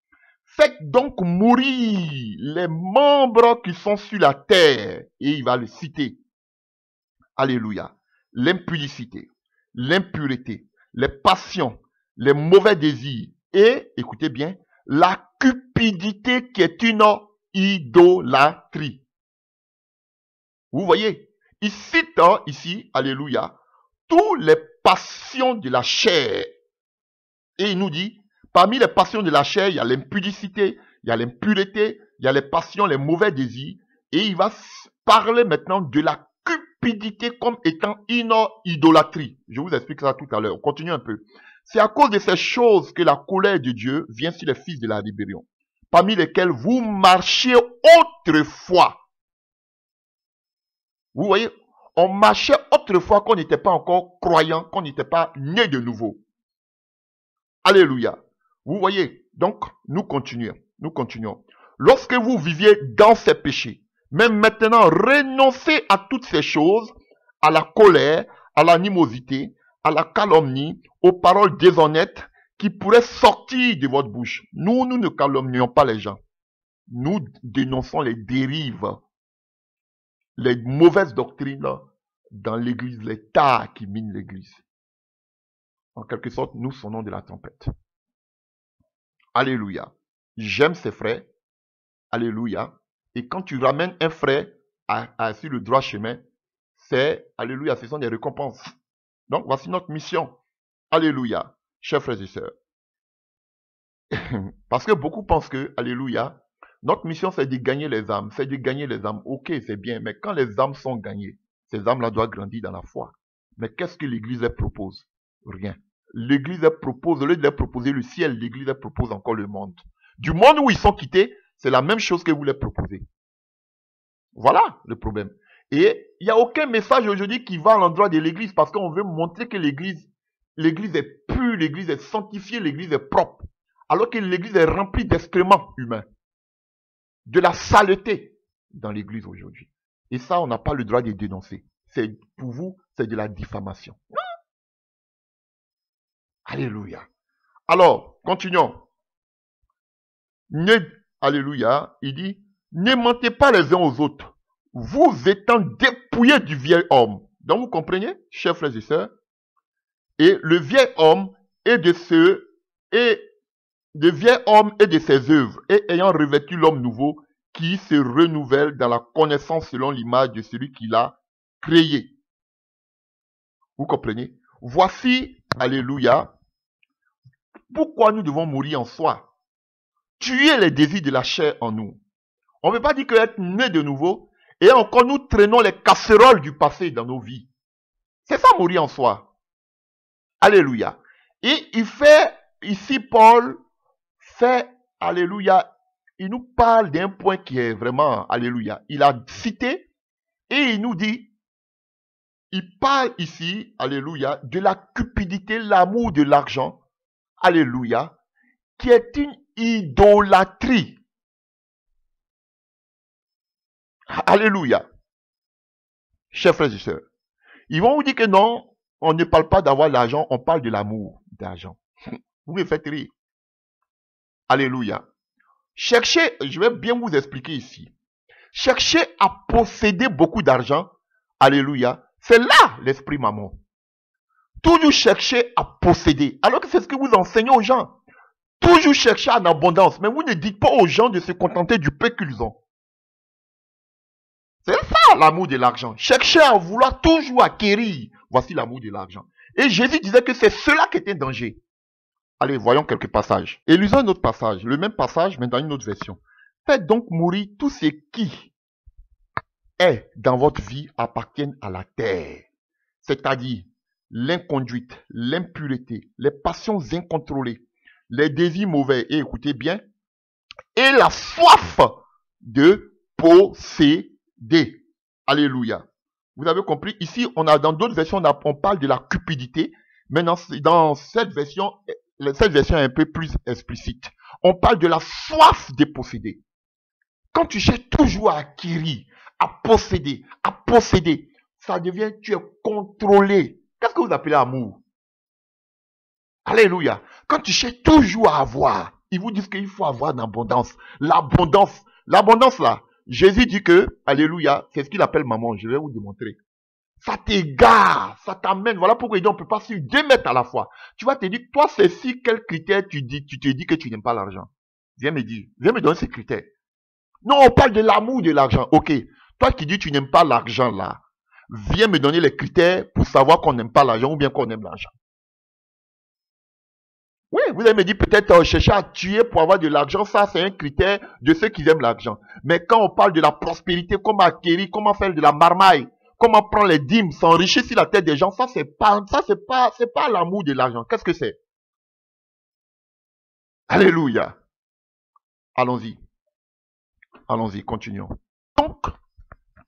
Faites donc mourir les membres qui sont sur la terre. Et il va le citer. Alléluia. L'impudicité, l'impureté, les passions, les mauvais désirs et, écoutez bien, la cupidité qui est une idolâtrie. Vous voyez, il cite ici, alléluia, toutes les passions de la chair. Et il nous dit, parmi les passions de la chair, il y a l'impudicité, il y a l'impureté, il y a les passions, les mauvais désirs. Et il va parler maintenant de la cupidité comme étant une idolâtrie. Je vous explique ça tout à l'heure. Continuez un peu. C'est à cause de ces choses que la colère de Dieu vient sur les fils de la rébellion, parmi lesquels vous marchiez autrefois. Vous voyez, on marchait autrefois qu'on n'était pas encore croyant, qu'on n'était pas né de nouveau. Alléluia. Vous voyez, donc nous continuons. Lorsque vous viviez dans ces péchés, même maintenant, renoncez à toutes ces choses, à la colère, à l'animosité, à la calomnie, aux paroles déshonnêtes qui pourraient sortir de votre bouche. Nous ne calomnions pas les gens. Nous dénonçons les dérives, les mauvaises doctrines dans l'église, les tares qui minent l'église. En quelque sorte, nous sonnons de la trompette. Alléluia. J'aime ces frères. Alléluia. Et quand tu ramènes un frère sur le droit chemin, c'est, alléluia, ce sont des récompenses. Donc, voici notre mission. Alléluia, chers frères et sœurs. Parce que beaucoup pensent que, alléluia, notre mission c'est de gagner les âmes. C'est de gagner les âmes. Ok, c'est bien, mais quand les âmes sont gagnées, ces âmes-là doivent grandir dans la foi. Mais qu'est-ce que l'Église propose? Rien. L'Église propose, au lieu de leur proposer le ciel, l'Église propose encore le monde. Du monde où ils sont quittés, c'est la même chose que vous leur proposez. Voilà le problème. Et il n'y a aucun message aujourd'hui qui va à l'endroit de l'Église parce qu'on veut montrer que l'Église est pure, l'Église est sanctifiée, l'Église est propre. Alors que l'Église est remplie d'excréments humains. De la saleté dans l'Église aujourd'hui. Et ça, on n'a pas le droit de dénoncer. Pour vous, c'est de la diffamation. Alléluia. Alors, continuons. Alléluia. Il dit, ne mentez pas les uns aux autres, vous étant dépouillés du vieil homme. Donc, vous comprenez, chers frères et sœurs? Et le vieil homme est de ses œuvres, et ayant revêtu l'homme nouveau, qui se renouvelle dans la connaissance selon l'image de celui qui l'a créé. Vous comprenez? Voici Alléluia. Pourquoi nous devons mourir en soi? Tuer les désirs de la chair en nous. On ne peut pas dire qu'être né de nouveau, et encore nous traînons les casseroles du passé dans nos vies. C'est ça mourir en soi. Alléluia. Et il fait, ici Paul fait, alléluia, il nous parle d'un point qui est vraiment, alléluia, il a cité, et il nous dit, il parle ici, alléluia, de la cupidité, l'amour de l'argent, alléluia, qui est une idolâtrie. Alléluia. Chers frères et sœurs, ils vont vous dire que non, on ne parle pas d'avoir l'argent, on parle de l'amour d'argent. Vous me faites rire. Alléluia. Cherchez, je vais bien vous expliquer ici. Cherchez à posséder beaucoup d'argent. Alléluia. C'est là l'esprit mammon. Toujours chercher à posséder. Alors que c'est ce que vous enseignez aux gens. Toujours chercher en abondance. Mais vous ne dites pas aux gens de se contenter du peu qu'ils ont. C'est ça l'amour de l'argent. Chercher à vouloir toujours acquérir. Voici l'amour de l'argent. Et Jésus disait que c'est cela qui était un danger. Allez, voyons quelques passages. Et lisons un autre passage. Le même passage, mais dans une autre version. Faites donc mourir tout ce qui est dans votre vie appartiennent à la terre. C'est-à-dire l'inconduite, l'impureté, les passions incontrôlées, les désirs mauvais, et écoutez bien, et la soif de posséder. Alléluia. Vous avez compris? Ici, on a dans d'autres versions, on parle de la cupidité, mais dans cette version est un peu plus explicite. On parle de la soif de posséder. Quand tu cherches toujours à acquérir, à posséder, ça devient, tu es contrôlé. Qu'est-ce que vous appelez amour? Alléluia. Quand tu cherches toujours à avoir, ils vous disent qu'il faut avoir l'abondance. L'abondance là, Jésus dit que, alléluia, c'est ce qu'il appelle maman, je vais vous démontrer. Ça t'égare, ça t'amène. Voilà pourquoi il dit on ne peut pas suivre 2 mètres à la fois. Tu vas te dire, toi, c'est si quel critère tu te dis que tu n'aimes pas l'argent? Viens me dire, viens me donner ces critères. Non, on parle de l'amour de l'argent. Ok, toi qui dis tu n'aimes pas l'argent là, viens me donner les critères pour savoir qu'on n'aime pas l'argent ou bien qu'on aime l'argent. Oui, vous allez me dire peut-être chercher à tuer pour avoir de l'argent, ça c'est un critère de ceux qui aiment l'argent. Mais quand on parle de la prospérité, comment acquérir, comment faire de la marmaille, comment prendre les dîmes, s'enrichir sur la tête des gens, ça c'est pas l'amour de l'argent. Qu'est-ce que c'est? Alléluia. Allons-y. Allons-y, continuons. Donc,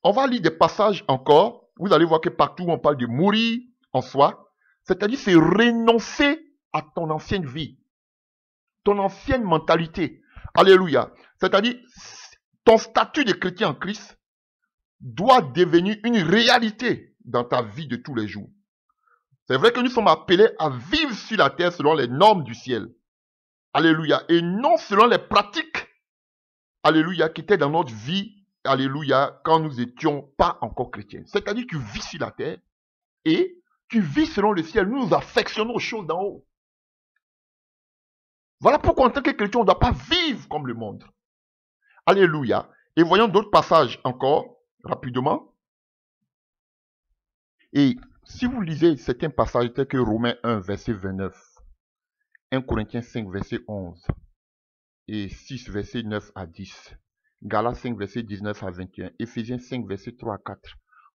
on va lire des passages encore. Vous allez voir que partout on parle de mourir en soi. C'est-à-dire c'est renoncer à ton ancienne vie. Ton ancienne mentalité. Alléluia. C'est-à-dire ton statut de chrétien en Christ doit devenir une réalité dans ta vie de tous les jours. C'est vrai que nous sommes appelés à vivre sur la terre selon les normes du ciel. Alléluia. Et non selon les pratiques. Alléluia. Qui étaient dans notre vie. Alléluia. Quand nous n'étions pas encore chrétiens. C'est-à-dire que tu vis sur la terre. Et tu vis selon le ciel. Nous nous affectionnons aux choses d'en haut. Voilà pourquoi en tant que chrétien, on ne doit pas vivre comme le monde. Alléluia. Et voyons d'autres passages encore, rapidement. Et si vous lisez certains passages tels que Romains 1, verset 29, 1 Corinthiens 5, verset 11, et 6, verset 9 à 10, Galates 5, verset 19 à 21, Éphésiens 5, verset 3 à 4,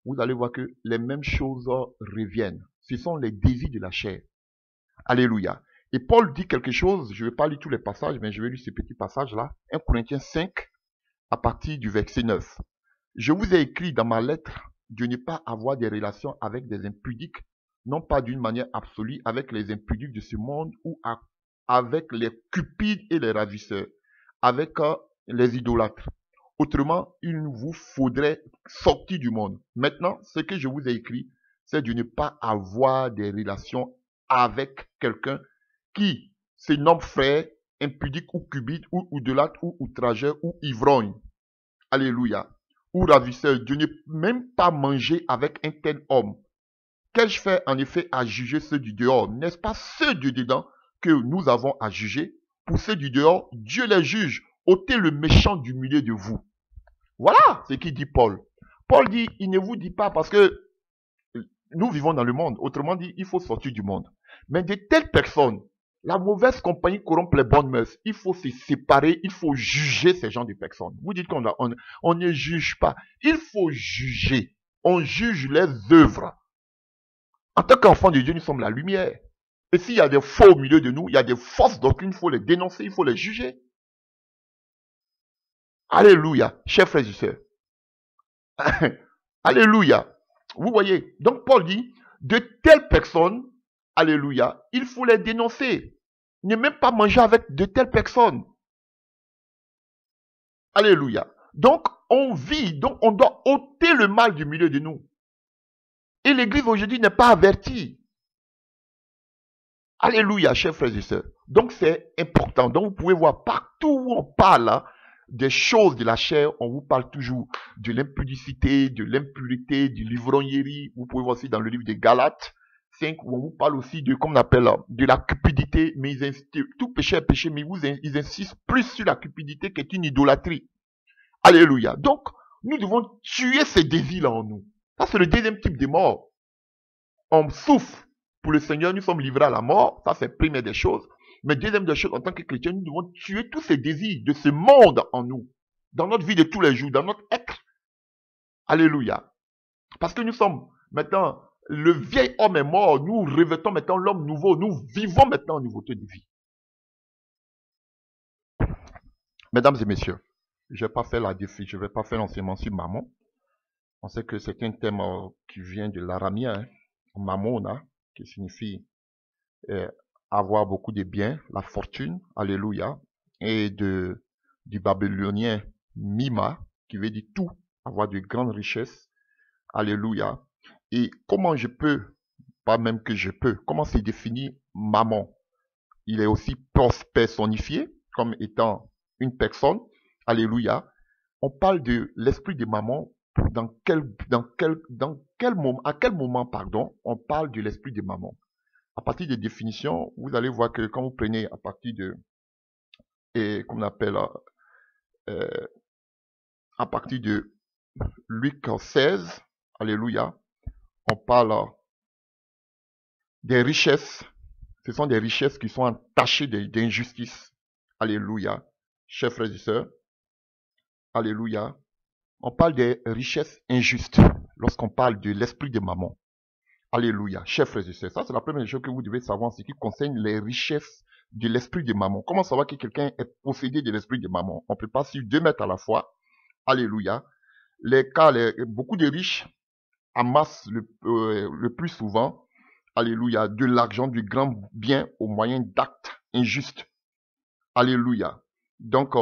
vous allez voir que les mêmes choses reviennent. Ce sont les désirs de la chair. Alléluia. Et Paul dit quelque chose, je ne vais pas lire tous les passages, mais je vais lire ce petit passage-là. 1 Corinthiens 5, à partir du verset 9. Je vous ai écrit dans ma lettre de ne pas avoir des relations avec des impudiques, non pas d'une manière absolue avec les impudiques de ce monde ou avec les cupides et les ravisseurs, avec les idolâtres. Autrement, il vous faudrait sortir du monde. Maintenant, ce que je vous ai écrit, c'est de ne pas avoir des relations avec quelqu'un qui se nomme frère, impudique ou cupide, ou idolâtre, ou outrageur, ou ivrogne. Alléluia. Ou ravisseur, de ne même pas manger avec un tel homme. Qu'ai-je fait en effet à juger ceux du dehors? N'est-ce pas ceux du dedans que nous avons à juger? Pour ceux du dehors, Dieu les juge. Ôtez le méchant du milieu de vous. Voilà ce qu'il dit Paul. Paul dit, il ne vous dit pas parce que nous vivons dans le monde. Autrement dit, il faut sortir du monde. Mais de telles personnes, la mauvaise compagnie corrompt les bonnes mœurs. Il faut se séparer, il faut juger ces gens de personnes. Vous dites qu'on on ne juge pas. Il faut juger. On juge les œuvres. En tant qu'enfants de Dieu, nous sommes la lumière. Et s'il y a des faux au milieu de nous, il y a des fausses doctrines, il faut les dénoncer, il faut les juger. Alléluia, chers frères et sœurs. Alléluia. Vous voyez, donc Paul dit, de telles personnes, alléluia, il faut les dénoncer. Ne même pas manger avec de telles personnes. Alléluia. Donc, on vit, donc on doit ôter le mal du milieu de nous. Et l'église aujourd'hui n'est pas avertie. Alléluia, chers frères et sœurs. Donc, c'est important. Donc, vous pouvez voir partout où on parle des choses de la chair, on vous parle toujours de l'impudicité, de l'impureté, de l'ivrognerie. Vous pouvez voir aussi dans le livre des Galates 5, où on vous parle aussi de, comme on appelle, de la cupidité. Mais tout péché est péché, mais ils insistent plus sur la cupidité qui est une idolâtrie. Alléluia. Donc, nous devons tuer ces désirs-là en nous. Ça, c'est le deuxième type de mort. On souffre pour le Seigneur, nous sommes livrés à la mort. Ça, c'est la première des choses. Mais deuxième des choses, en tant que chrétien, nous devons tuer tous ces désirs de ce monde en nous. Dans notre vie de tous les jours, dans notre être. Alléluia. Parce que nous sommes maintenant, le vieil homme est mort. Nous revêtons maintenant l'homme nouveau. Nous vivons maintenant en nouveauté de vie. Mesdames et messieurs, je ne vais pas faire l'enseignement sur Mammon. On sait que c'est un thème qui vient de l'aramien, Mammona, qui signifie avoir beaucoup de biens, la fortune, alléluia, et du babylonien Mima, qui veut dire tout, avoir de grandes richesses, alléluia. Et comment je peux, pas même que je peux, comment c'est défini Mammon? Il est aussi personnifié comme étant une personne, alléluia. On parle de l'esprit de Mammon. À quel moment, pardon, on parle de l'esprit de Mammon? À partir des définitions, vous allez voir que quand vous prenez à partir de, qu'on appelle, à partir de Luc 16, alléluia, on parle des richesses. Ce sont des richesses qui sont entachées d'injustice. Alléluia. Chers frères et sœurs, alléluia. On parle des richesses injustes lorsqu'on parle de l'esprit de Mammon. Alléluia. Chers frères et sœurs, ça c'est la première chose que vous devez savoir en ce qui concerne les richesses de l'esprit de Mammon. Comment savoir que quelqu'un est possédé de l'esprit de Mammon? On ne peut pas suivre 2 mètres à la fois. Alléluia. Beaucoup de riches amassent le plus souvent, alléluia, de l'argent, du grand bien au moyen d'actes injustes. Alléluia. Donc,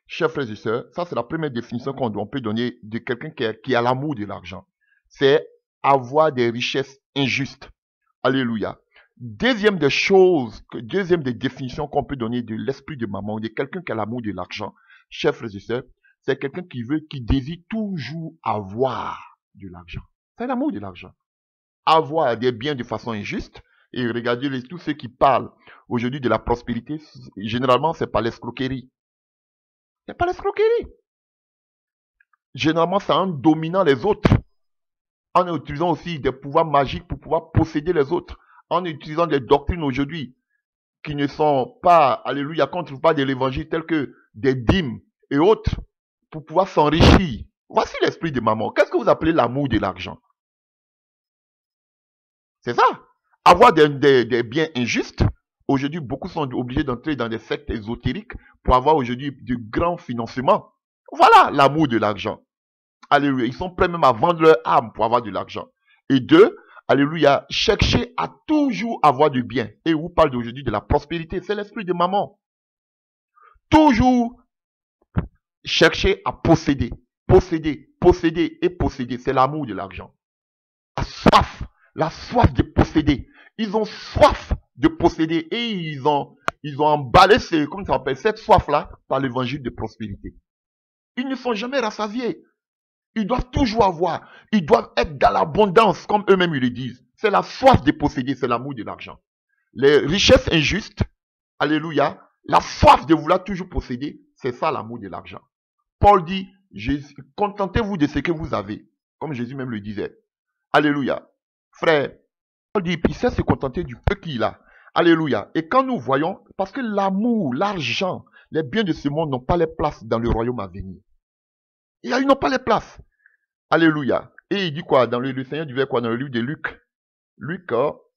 chers frères et sœurs, ça c'est la première définition qu'on peut donner de quelqu'un qui a l'amour de l'argent. C'est avoir des richesses injustes. Alléluia. Deuxième des définitions qu'on peut donner de l'esprit de Mammon, de quelqu'un qui a l'amour de l'argent, chers frères et sœurs, c'est quelqu'un qui désire toujours avoir de l'argent. C'est l'amour de l'argent. Avoir des biens de façon injuste. Et regardez tous ceux qui parlent aujourd'hui de la prospérité, généralement, c'est pas l'escroquerie. C'est pas l'escroquerie. Généralement, c'est en dominant les autres. En utilisant aussi des pouvoirs magiques pour pouvoir posséder les autres. En utilisant des doctrines aujourd'hui qui ne sont pas, alléluia, qu'on ne trouve pas de l'évangile, telles que des dîmes et autres, pour pouvoir s'enrichir. Voici l'esprit de Mammon. Qu'est-ce que vous appelez l'amour de l'argent? C'est ça. Avoir des biens injustes. Aujourd'hui, beaucoup sont obligés d'entrer dans des sectes ésotériques pour avoir aujourd'hui de grands financements. Voilà l'amour de l'argent. Alléluia. Ils sont prêts même à vendre leur âme pour avoir de l'argent. Et 2, alléluia, chercher à toujours avoir du bien. Et vous parlez aujourd'hui de la prospérité. C'est l'esprit de Mammon. Toujours chercher à posséder. Posséder, posséder et posséder. C'est l'amour de l'argent. La soif de posséder. Ils ont soif de posséder et ils ont emballé cette soif-là par l'évangile de prospérité. Ils ne sont jamais rassasiés. Ils doivent toujours avoir. Ils doivent être dans l'abondance, comme eux-mêmes ils le disent. C'est la soif de posséder, c'est l'amour de l'argent. Les richesses injustes, alléluia, la soif de vouloir toujours posséder, c'est ça l'amour de l'argent. Paul dit, contentez-vous de ce que vous avez, comme Jésus même le disait. Alléluia. Frère, Paul dit, il sait se contenter du peu qu'il a. Alléluia. Et quand nous voyons, parce que l'amour, l'argent, les biens de ce monde n'ont pas les places dans le royaume à venir. Ils n'ont pas les places. Alléluia. Et il dit quoi? Dans le Seigneur dit quoi? Dans le livre de Luc. Luc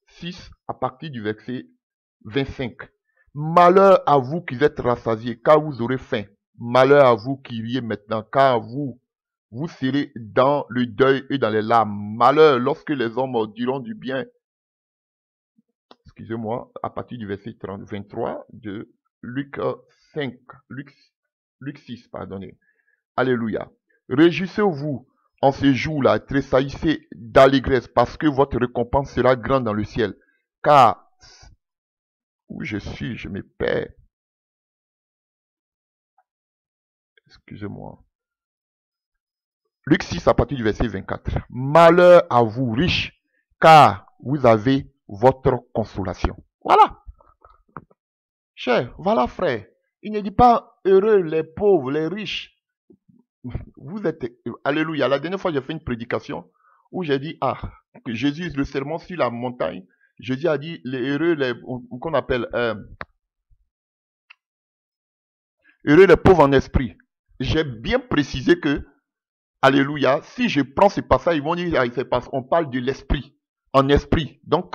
6, à partir du verset 25. Malheur à vous qui êtes rassasiés, car vous aurez faim. Malheur à vous qui riez maintenant, car vous serez dans le deuil et dans les larmes. Malheur lorsque les hommes diront du bien. Excusez-moi, à partir du verset 23 de Luc 5. Luc 6, pardonnez. Alléluia. Réjouissez-vous en ce jour-là, tressaillissez d'allégresse, parce que votre récompense sera grande dans le ciel. Car où je suis, je me perds. Excusez-moi. Luc 6 à partir du verset 24. Malheur à vous riches, car vous avez votre consolation. Voilà. Cher, voilà frère. Il ne dit pas heureux les pauvres, les riches. Vous êtes... Alléluia. La dernière fois, j'ai fait une prédication où j'ai dit, que Jésus, le sermon sur la montagne, Jésus a dit, les heureux, qu'on appelle, heureux les pauvres en esprit. J'ai bien précisé que, alléluia, si je prends ce passage, ils vont dire, on parle de l'esprit, en esprit. Donc,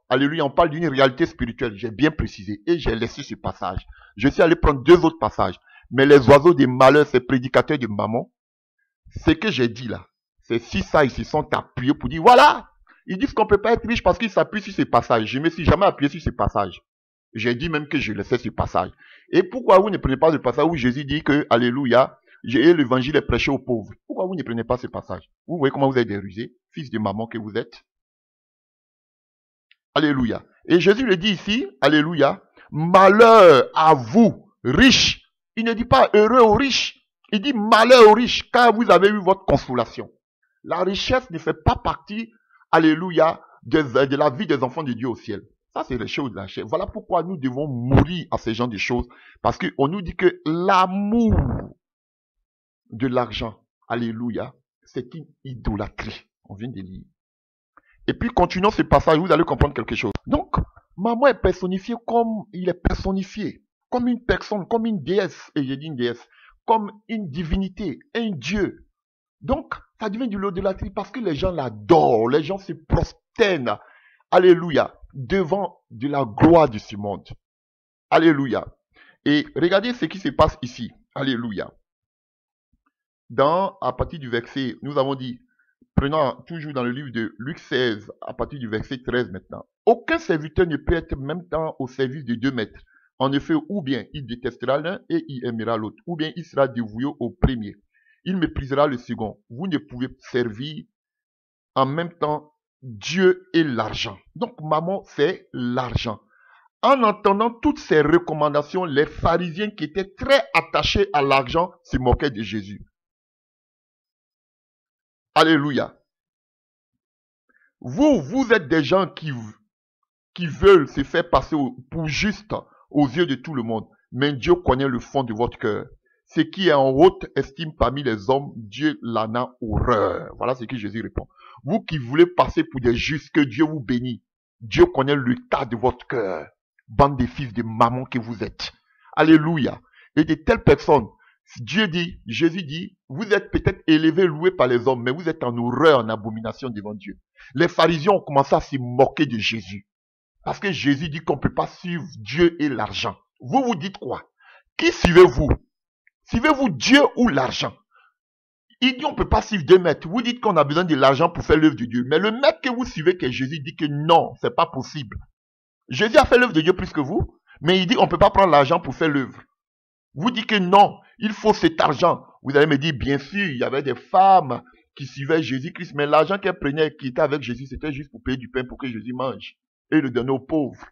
alléluia, on parle d'une réalité spirituelle. J'ai bien précisé et j'ai laissé ce passage. Je suis allé prendre 2 autres passages. Mais les oiseaux des malheurs, ces prédicateurs de maman, ce que j'ai dit là, c'est si ça, ils se sont appuyés pour dire, voilà, ils disent qu'on ne peut pas être riche parce qu'ils s'appuient sur ce passage. Je ne me suis jamais appuyé sur ce passage. J'ai dit même que je laissais ce passage. Et pourquoi vous ne prenez pas le passage où Jésus dit que, alléluia, l'évangile est prêché aux pauvres? Pourquoi vous ne prenez pas ce passage? Vous voyez comment vous êtes des rusés, fils de maman que vous êtes? Alléluia. Et Jésus le dit ici, alléluia, malheur à vous, riches. Il ne dit pas heureux aux riches. Il dit malheur aux riches, car vous avez eu votre consolation. La richesse ne fait pas partie, alléluia, de la vie des enfants de Dieu au ciel. Ça, c'est les choses de la chair. Voilà pourquoi nous devons mourir à ce genre de choses. Parce qu'on nous dit que l'amour de l'argent, alléluia, c'est une idolâtrie. On vient de lire. Et puis, continuons ce passage, vous allez comprendre quelque chose. Donc, maman est personnifiée comme il est personnifié. Comme une personne, comme une déesse. Et j'ai dit une déesse. Comme une divinité, un dieu. Donc, ça devient de l'idolâtrie parce que les gens l'adorent. Les gens se prosternent. Alléluia. Devant de la gloire de ce monde. Alléluia. Et regardez ce qui se passe ici. Alléluia. À partir du verset, nous avons dit, prenons toujours dans le livre de Luc 16, à partir du verset 13 maintenant. Aucun serviteur ne peut être même temps au service de 2 maîtres. En effet, ou bien il détestera l'un et il aimera l'autre, ou bien il sera dévoué au premier. Il méprisera le second. Vous ne pouvez servir en même temps Dieu et l'argent. Donc, maman, c'est l'argent. En entendant toutes ces recommandations, les pharisiens qui étaient très attachés à l'argent se moquaient de Jésus. Alléluia. Vous êtes des gens qui veulent se faire passer pour juste aux yeux de tout le monde. Mais Dieu connaît le fond de votre cœur. Ce qui est en haute estime parmi les hommes, Dieu l'en a horreur. Voilà ce que Jésus répond. Vous qui voulez passer pour des justes, que Dieu vous bénisse. Dieu connaît le tas de votre cœur. Bande de fils de maman que vous êtes. Alléluia. Et de telles personnes, Jésus dit, vous êtes peut-être élevés, loués par les hommes, mais vous êtes en horreur, en abomination devant Dieu. Les pharisiens ont commencé à se moquer de Jésus. Parce que Jésus dit qu'on ne peut pas suivre Dieu et l'argent. Vous vous dites quoi? Qui suivez-vous? Suivez-vous Dieu ou l'argent? Il dit on ne peut pas suivre 2 maîtres. Vous dites qu'on a besoin de l'argent pour faire l'œuvre de Dieu. Mais le maître que vous suivez, que Jésus, dit que non, c'est pas possible. Jésus a fait l'œuvre de Dieu plus que vous, mais il dit on ne peut pas prendre l'argent pour faire l'œuvre. Vous dites que non, il faut cet argent. Vous allez me dire, bien sûr, il y avait des femmes qui suivaient Jésus-Christ, mais l'argent qu'elles prenaient, qui était avec Jésus, c'était juste pour payer du pain pour que Jésus mange et le donner aux pauvres.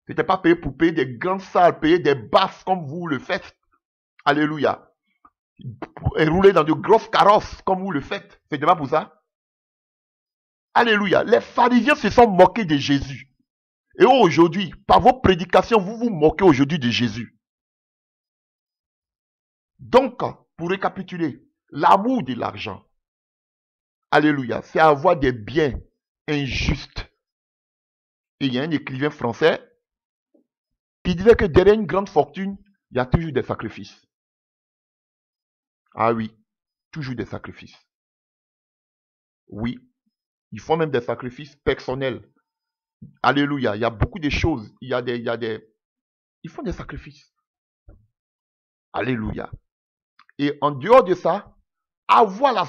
C'était pas payé pour payer des grandes salles, payer des basses comme vous le faites. Alléluia. Et rouler dans de grosses carrosses comme vous le faites. C'était pas pour ça. Alléluia. Les pharisiens se sont moqués de Jésus. Et aujourd'hui, par vos prédications, vous vous moquez aujourd'hui de Jésus. Donc, pour récapituler, l'amour de l'argent, alléluia, c'est avoir des biens injustes Et il y a un écrivain français qui disait que derrière une grande fortune, il y a toujours des sacrifices. Ah oui, toujours des sacrifices. Oui, ils font même des sacrifices personnels. Alléluia, il y a beaucoup de choses. Ils font des sacrifices. Alléluia. Et en dehors de ça, avoir la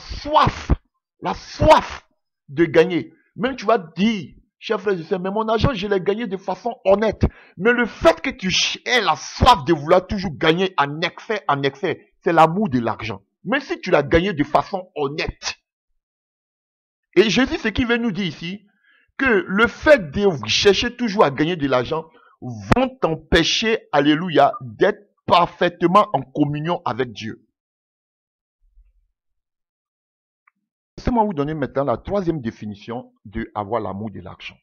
soif de gagner. Même tu vas dire, chers frères et sœurs, mais mon argent, je l'ai gagné de façon honnête. Mais le fait que tu aies la soif de vouloir toujours gagner en excès, c'est l'amour de l'argent. Même si tu l'as gagné de façon honnête. Et Jésus, ce qu'il veut nous dire ici, que le fait de chercher toujours à gagner de l'argent vont t'empêcher, alléluia, d'être parfaitement en communion avec Dieu. Laissez-moi vous donner maintenant la troisième définition de avoir l'amour de l'argent.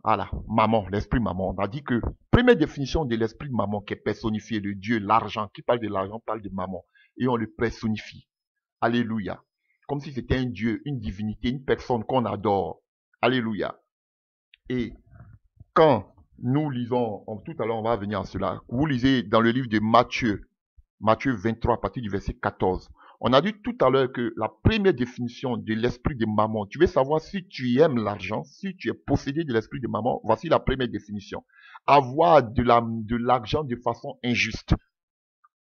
Voilà, maman, l'esprit maman. On a dit que, première définition de l'esprit maman qui est personnifié, le Dieu, l'argent, qui parle de l'argent, parle de maman. Et on le personnifie. Alléluia. Comme si c'était un Dieu, une divinité, une personne qu'on adore. Alléluia. Et quand nous lisons, tout à l'heure on va venir à cela, vous lisez dans le livre de Matthieu 23 à partir du verset 14. On a dit tout à l'heure que la première définition de l'esprit de maman, tu veux savoir si tu aimes l'argent, si tu es possédé de l'esprit de maman, voici la première définition. Avoir de l'argent de façon injuste.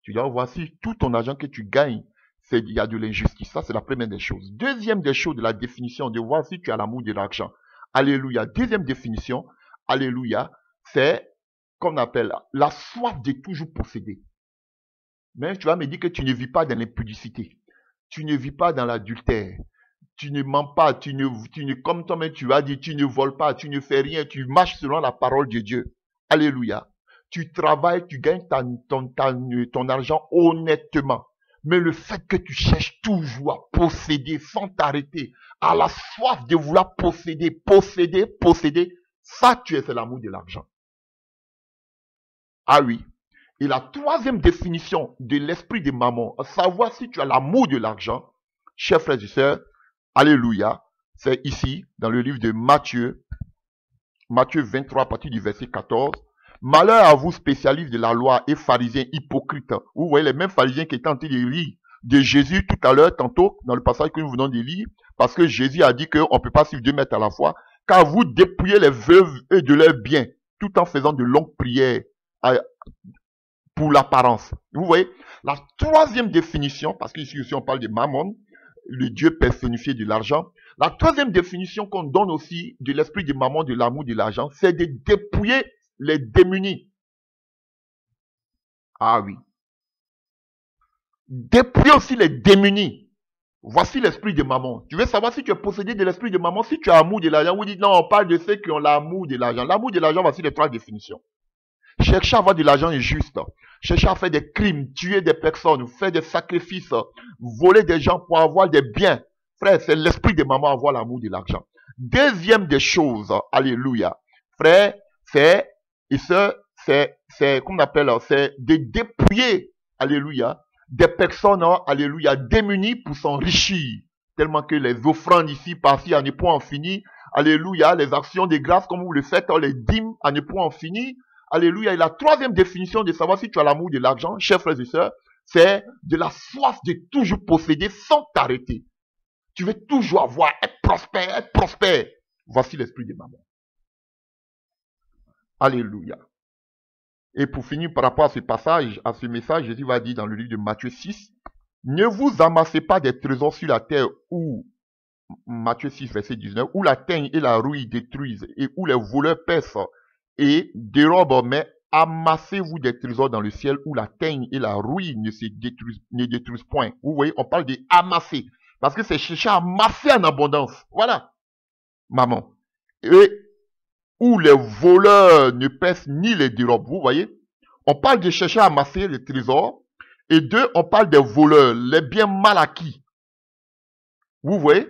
Tu dois voir si tout ton argent que tu gagnes, il y a de l'injustice. Ça, c'est la première des choses. Deuxième des choses de la définition, de voir si tu as l'amour de l'argent. Alléluia. Deuxième définition, alléluia, c'est qu'on appelle la soif de toujours posséder. Mais tu vas me dire que tu ne vis pas dans l'impudicité. Tu ne vis pas dans l'adultère. Tu ne mens pas. Comme toi-même tu as dit, tu ne voles pas. Tu ne fais rien. Tu marches selon la parole de Dieu. Alléluia. Tu travailles, tu gagnes ton argent honnêtement. Mais le fait que tu cherches toujours à posséder sans t'arrêter, à la soif de vouloir posséder, ça c'est l'amour de l'argent. Ah oui. Et la troisième définition de l'esprit de maman, savoir si tu as l'amour de l'argent, chers frères et sœurs, alléluia, c'est ici, dans le livre de Matthieu 23, à partir du verset 14. Malheur à vous, spécialistes de la loi et pharisiens hypocrites. Vous voyez les mêmes pharisiens qui étaient en train de lire de Jésus tout à l'heure, tantôt, dans le passage que nous venons de lire, parce que Jésus a dit qu'on ne peut pas suivre 2 mètres à la fois, car vous dépouillez les veuves et de leurs biens, tout en faisant de longues prières pour l'apparence. Vous voyez, la troisième définition, parce qu'ici aussi on parle de mammon, le Dieu personnifié de l'argent, la troisième définition qu'on donne aussi de l'esprit de mammon, de l'amour de l'argent, c'est de dépouiller les démunis. Ah oui. Dépouiller aussi les démunis. Voici l'esprit de mammon. Tu veux savoir si tu es possédé de l'esprit de mammon, si tu as l'amour de l'argent. Vous dites non, on parle de ceux qui ont l'amour de l'argent. L'amour de l'argent, voici les 3 définitions. Chercher à avoir de l'argent injuste. Chercher à faire des crimes, tuer des personnes, faire des sacrifices, voler des gens pour avoir des biens. Frère, c'est l'esprit de maman avoir l'amour de l'argent. Deuxième des choses, alléluia. Frère, c'est qu'on appelle, c'est de dépouiller, alléluia, des personnes, alléluia, démunies pour s'enrichir. Tellement que les offrandes ici, par-ci, à ne point en finir. Alléluia, les actions de grâce, comme vous le faites, les dîmes, à ne point en finir. Alléluia. Et la troisième définition de savoir si tu as l'amour de l'argent, chers frères et sœurs, c'est de la soif de toujours posséder sans t'arrêter. Tu veux toujours avoir, être prospère. Voici l'esprit de maman. Alléluia. Et pour finir par rapport à ce passage, à ce message, Jésus va dire dans le livre de Matthieu 6, ne vous amassez pas des trésors sur la terre où, Matthieu 6, verset 19, où la teigne et la rouille détruisent et où les voleurs percent et dérobent, mais amassez-vous des trésors dans le ciel où la teigne et la rouille ne détruisent point. Vous voyez, on parle de amasser. Parce que c'est chercher à amasser en abondance. Voilà. Maman. Et où les voleurs ne percent ni les dérobent. Vous voyez? On parle de chercher à amasser les trésors. Et 2, on parle des voleurs, les biens mal acquis. Vous voyez?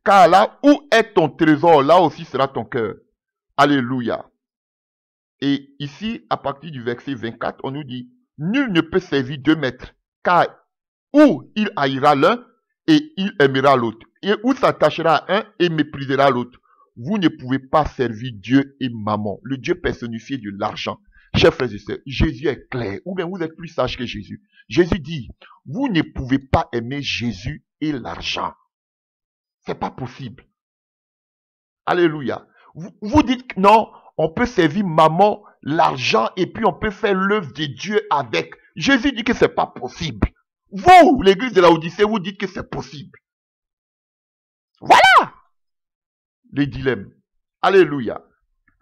Car là où est ton trésor, là aussi sera ton cœur. Alléluia. Et ici, à partir du verset 24, on nous dit, nul ne peut servir 2 maîtres, car où il haïra l'un et il aimera l'autre, et où s'attachera à un et méprisera l'autre, Vous ne pouvez pas servir Dieu et Mammon, le Dieu personnifié de l'argent. Chers frères et sœurs, Jésus est clair, ou bien vous êtes plus sage que Jésus. Jésus dit, vous ne pouvez pas aimer Jésus et l'argent. C'est pas possible. Alléluia. Vous dites que non, on peut servir Mammon, l'argent, et puis on peut faire l'œuvre de Dieu avec. Jésus dit que c'est pas possible. Vous, l'église de la Odyssée, vous dites que c'est possible. Voilà les dilemmes. Alléluia.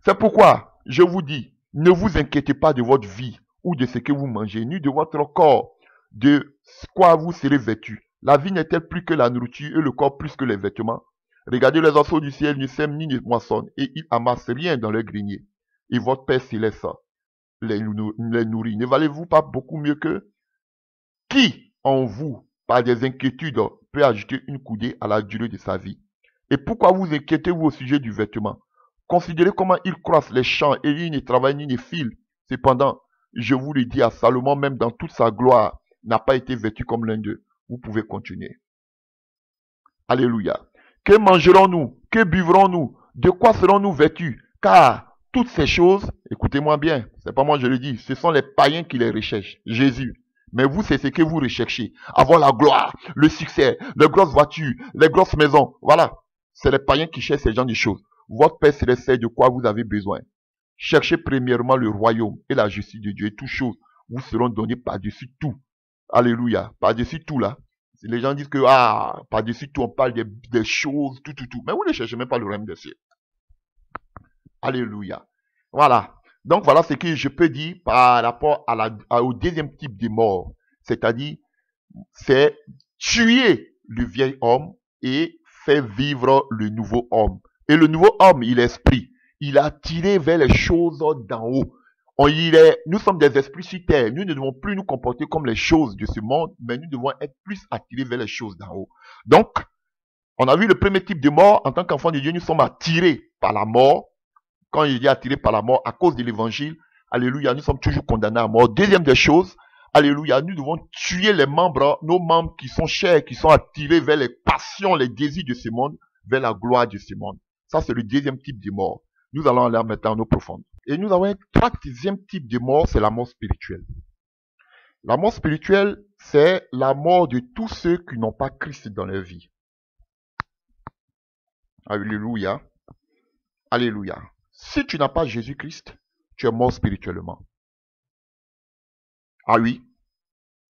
C'est pourquoi je vous dis, ne vous inquiétez pas de votre vie ou de ce que vous mangez, ni de votre corps, de quoi vous serez vêtus. La vie n'est-elle plus que la nourriture et le corps plus que les vêtements? Regardez les oiseaux du ciel, ne sèment ni ne moissonnent, et ils amassent rien dans leur grenier. Et votre Père céleste les nourrit. Ne valez-vous pas beaucoup mieux qu'eux? Qui en vous, par des inquiétudes, peut ajouter une coudée à la durée de sa vie? Et pourquoi vous inquiétez-vous au sujet du vêtement? Considérez comment ils croissent les champs et ils ne travaillent ni ne filent. Cependant, je vous le dis, à Salomon, même dans toute sa gloire, n'a pas été vêtu comme l'un d'eux. Vous pouvez continuer. Alléluia. Que mangerons-nous? Que buvrons-nous? De quoi serons-nous vêtus? Car toutes ces choses, écoutez-moi bien, c'est pas moi je le dis, ce sont les païens qui les recherchent. Jésus. Mais vous, c'est ce que vous recherchez. Avoir la gloire, le succès, les grosses voitures, les grosses maisons. Voilà. C'est les païens qui cherchent ces genres de choses. Votre Père céleste sait de quoi vous avez besoin. Cherchez premièrement le royaume et la justice de Dieu. Et toutes choses vous seront données par-dessus tout. Alléluia. Par-dessus tout là. Les gens disent que, par-dessus tout, on parle des choses, tout. Mais vous ne cherchez même pas le royaume des cieux. Alléluia. Voilà. Donc voilà ce que je peux dire par rapport au deuxième type de mort. C'est-à-dire, c'est tuer le vieil homme et faire vivre le nouveau homme. Et le nouveau homme, il est esprit. Il a tiré vers les choses d'en haut. Nous sommes des esprits sur terre. Nous ne devons plus nous comporter comme les choses de ce monde, mais nous devons être plus attirés vers les choses d'en haut. Donc, on a vu le premier type de mort. En tant qu'enfant de Dieu, nous sommes attirés par la mort. Quand il dit attirés par la mort, à cause de l'évangile, alléluia, nous sommes toujours condamnés à mort. Deuxième des choses, alléluia, nous devons tuer les membres, nos membres qui sont chers, qui sont attirés vers les passions, les désirs de ce monde, vers la gloire de ce monde. Ça, c'est le deuxième type de mort. Nous allons aller maintenant en eau profonde. Et nous avons un troisième type de mort, c'est la mort spirituelle. La mort spirituelle, c'est la mort de tous ceux qui n'ont pas Christ dans leur vie. Alléluia. Alléluia. Si tu n'as pas Jésus-Christ, tu es mort spirituellement. Ah oui.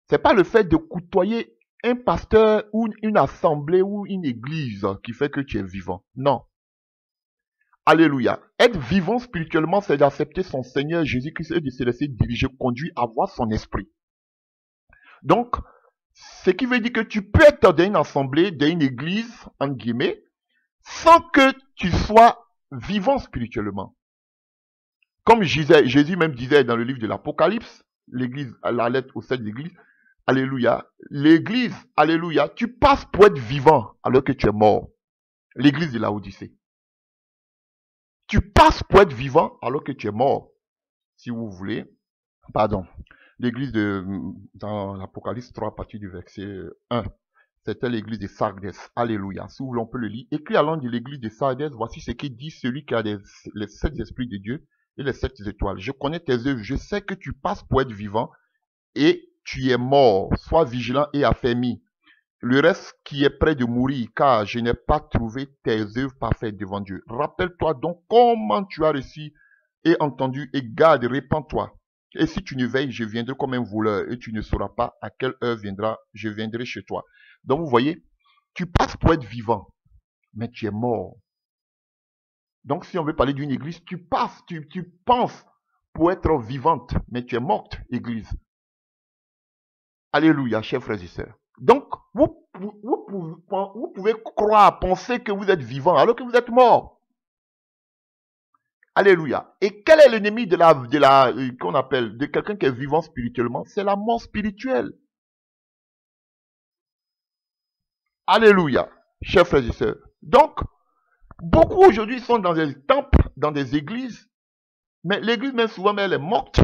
C'est pas le fait de côtoyer un pasteur ou une assemblée ou une église qui fait que tu es vivant. Non. Alléluia. Être vivant spirituellement, c'est d'accepter son Seigneur Jésus-Christ et de se laisser diriger, conduire, avoir son esprit. Donc, ce qui veut dire que tu peux être dans une assemblée, dans une église, entre guillemets, sans que tu sois vivant spirituellement. Comme Jésus même disait dans le livre de l'Apocalypse, l'église, la lettre aux 7 églises, alléluia, l'église, alléluia, tu passes pour être vivant alors que tu es mort. L'église de la Odyssée. Tu passes pour être vivant alors que tu es mort. Si vous voulez, pardon, l'église dans l'Apocalypse 3 à partir du verset 1. C'était l'église de Sardes. Alléluia. Si vous voulez, on peut le lire. Écrit à l'an de l'église de Sardes, voici ce qu'il dit celui qui a les 7 esprits de Dieu et les 7 étoiles. Je connais tes œuvres. Je sais que tu passes pour être vivant et tu es mort. Sois vigilant et affermi. Le reste qui est près de mourir, car je n'ai pas trouvé tes œuvres parfaites devant Dieu. Rappelle-toi donc comment tu as reçu et entendu et garde, répands-toi. Et si tu ne veilles, je viendrai comme un voleur et tu ne sauras pas à quelle heure je viendrai chez toi. Donc vous voyez, tu passes pour être vivant, mais tu es mort. Donc si on veut parler d'une église, tu penses pour être vivante, mais tu es morte, église. Alléluia, chers frères et sœurs. Donc, vous pouvez croire, penser que vous êtes vivant alors que vous êtes mort. Alléluia. Et quel est l'ennemi qu'on appelle, de quelqu'un qui est vivant spirituellement? C'est la mort spirituelle. Alléluia, chers frères et sœurs. Donc, beaucoup aujourd'hui sont dans des temples, dans des églises, mais l'église même souvent, elle est morte.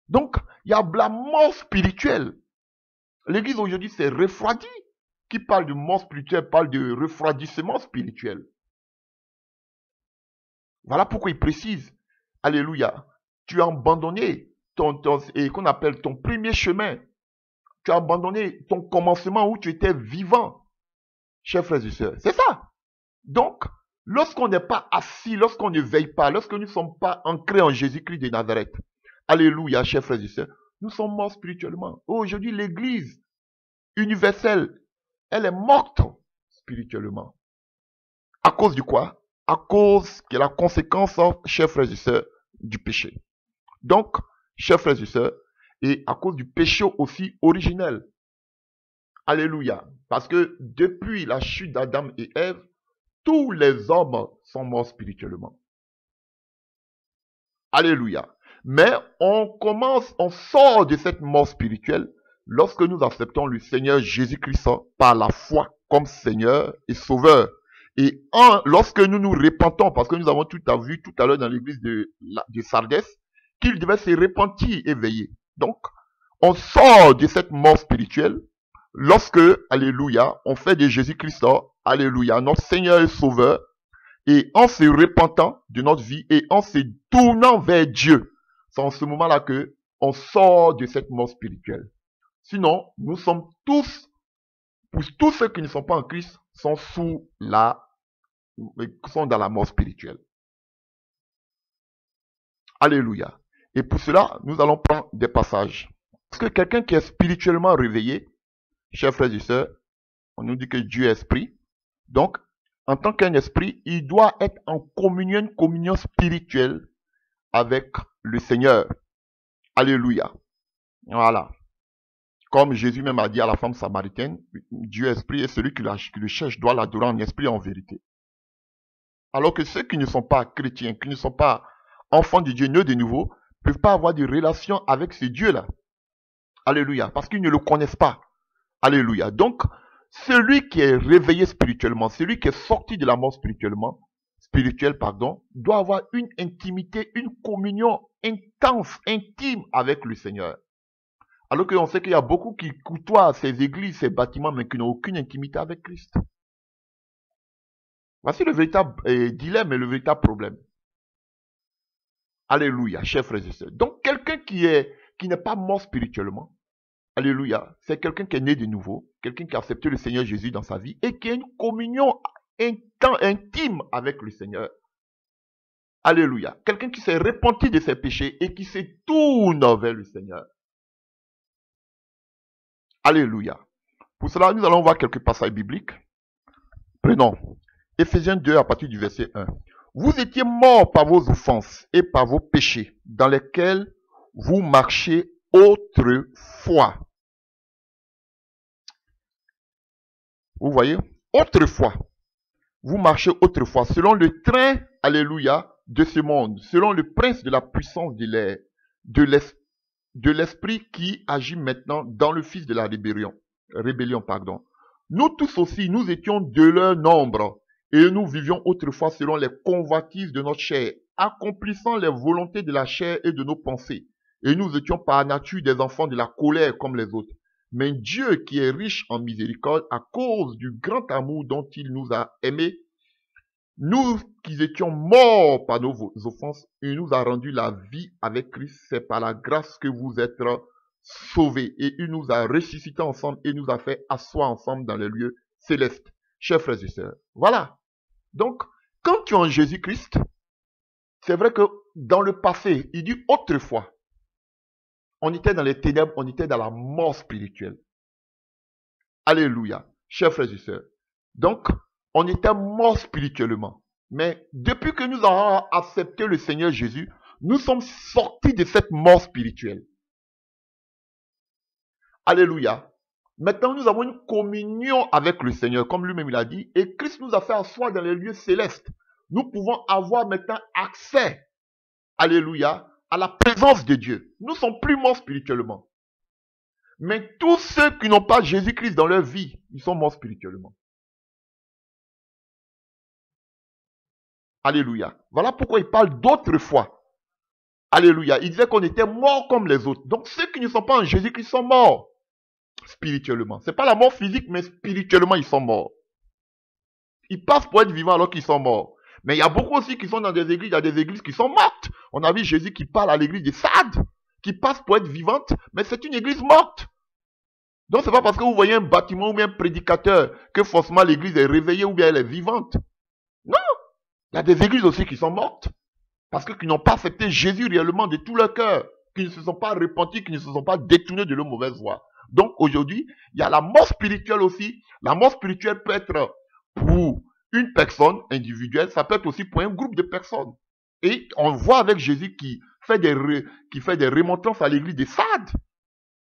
Donc, il y a la mort spirituelle. L'église aujourd'hui s'est refroidie. Qui parle de mort spirituelle parle de refroidissement spirituel. Voilà pourquoi il précise. Alléluia. Tu as abandonné et qu'on appelle ton premier chemin. Tu as abandonné ton commencement où tu étais vivant. Chers frères et sœurs, c'est ça. Donc, lorsqu'on n'est pas assis, lorsqu'on ne veille pas, lorsque nous ne sommes pas ancrés en Jésus-Christ de Nazareth, alléluia, chers frères et sœurs, nous sommes morts spirituellement. Aujourd'hui, l'Église universelle, elle est morte spirituellement. À cause de quoi? À cause que la conséquence, chers frères et sœurs, du péché. Donc, chers frères et sœurs, et à cause du péché aussi originel. Alléluia. Parce que depuis la chute d'Adam et Ève, tous les hommes sont morts spirituellement. Alléluia. Mais on sort de cette mort spirituelle lorsque nous acceptons le Seigneur Jésus-Christ par la foi comme Seigneur et Sauveur. Et lorsque nous nous repentons, parce que nous avons vu tout à l'heure dans l'église de Sardès, qu'il devait se repentir et veiller. Donc, on sort de cette mort spirituelle lorsque, alléluia, on fait de Jésus-Christ, alléluia, notre Seigneur et Sauveur, et en se repentant de notre vie et en se tournant vers Dieu. C'est en ce moment-là que on sort de cette mort spirituelle. Sinon, nous sommes tous, pour tous ceux qui ne sont pas en Christ, sont dans la mort spirituelle. Alléluia. Et pour cela, nous allons prendre des passages. Parce que quelqu'un qui est spirituellement réveillé, chers frères et sœurs, on nous dit que Dieu est esprit. Donc, en tant qu'un esprit, il doit être en communion, une communion spirituelle avec le Seigneur. Alléluia. Voilà. Comme Jésus même a dit à la femme samaritaine, Dieu est esprit et celui qui le cherche doit l'adorer en esprit et en vérité. Alors que ceux qui ne sont pas chrétiens, qui ne sont pas enfants de Dieu, nés de nouveau, ne peuvent pas avoir de relation avec ce Dieu-là. Alléluia. Parce qu'ils ne le connaissent pas. Alléluia. Donc, celui qui est réveillé spirituellement, celui qui est sorti de la mort spirituelle, doit avoir une intimité, une communion intense, intime avec le Seigneur. Alors qu'on sait qu'il y a beaucoup qui côtoient ces églises, ces bâtiments, mais qui n'ont aucune intimité avec Christ. Voici le véritable dilemme et le véritable problème. Alléluia, chers frères et sœurs. Donc, quelqu'un qui n'est pas mort spirituellement, alléluia, c'est quelqu'un qui est né de nouveau, quelqu'un qui a accepté le Seigneur Jésus dans sa vie et qui a une communion intime avec le Seigneur. Alléluia. Quelqu'un qui s'est repenti de ses péchés et qui se tourne vers le Seigneur. Alléluia. Pour cela, nous allons voir quelques passages bibliques. Prenons Éphésiens 2 à partir du verset 1. Vous étiez morts par vos offenses et par vos péchés, dans lesquels vous marchez autrefois. Vous voyez? Autrefois. Vous marchez autrefois selon le train, alléluia, de ce monde, selon le prince de la puissance de l'esprit qui agit maintenant dans le fils de la rébellion. Nous tous aussi, nous étions de leur nombre et nous vivions autrefois selon les convoitises de notre chair, accomplissant les volontés de la chair et de nos pensées. Et nous étions par nature des enfants de la colère comme les autres. Mais Dieu qui est riche en miséricorde, à cause du grand amour dont il nous a aimés, nous qui étions morts par nos offenses, il nous a rendu la vie avec Christ. C'est par la grâce que vous êtes sauvés. Et il nous a ressuscités ensemble et nous a fait asseoir ensemble dans les lieux célestes. Chers frères et sœurs, voilà. Donc, quand tu es en Jésus-Christ, c'est vrai que dans le passé, il dit autrefois, on était dans les ténèbres, on était dans la mort spirituelle. Alléluia, chers frères et sœurs. Donc, on était mort spirituellement. Mais depuis que nous avons accepté le Seigneur Jésus, nous sommes sortis de cette mort spirituelle. Alléluia. Maintenant, nous avons une communion avec le Seigneur, comme lui-même il a dit, et Christ nous a fait asseoir dans les lieux célestes. Nous pouvons avoir maintenant accès, alléluia, à la présence de Dieu. Nous ne sommes plus morts spirituellement. Mais tous ceux qui n'ont pas Jésus-Christ dans leur vie, ils sont morts spirituellement. Alléluia. Voilà pourquoi il parle d'autrefois. Alléluia. Il disait qu'on était morts comme les autres. Donc ceux qui ne sont pas en Jésus-Christ sont morts spirituellement. Ce n'est pas la mort physique, mais spirituellement, ils sont morts. Ils passent pour être vivants alors qu'ils sont morts. Mais il y a beaucoup aussi qui sont dans des églises, il y a des églises qui sont mortes. On a vu Jésus qui parle à l'église de Sardes, qui passe pour être vivante, mais c'est une église morte. Donc c'est pas parce que vous voyez un bâtiment ou bien un prédicateur que forcément l'église est réveillée ou bien elle est vivante. Non, il y a des églises aussi qui sont mortes. Parce que qui n'ont pas accepté Jésus réellement de tout leur cœur, qui ne se sont pas repentis, qui ne se sont pas détournés de leur mauvaise voie. Donc aujourd'hui, il y a la mort spirituelle aussi. La mort spirituelle peut être pour une personne individuelle, ça peut être aussi pour un groupe de personnes. Et on voit avec Jésus qui fait des remontrances à l'église de Sardes.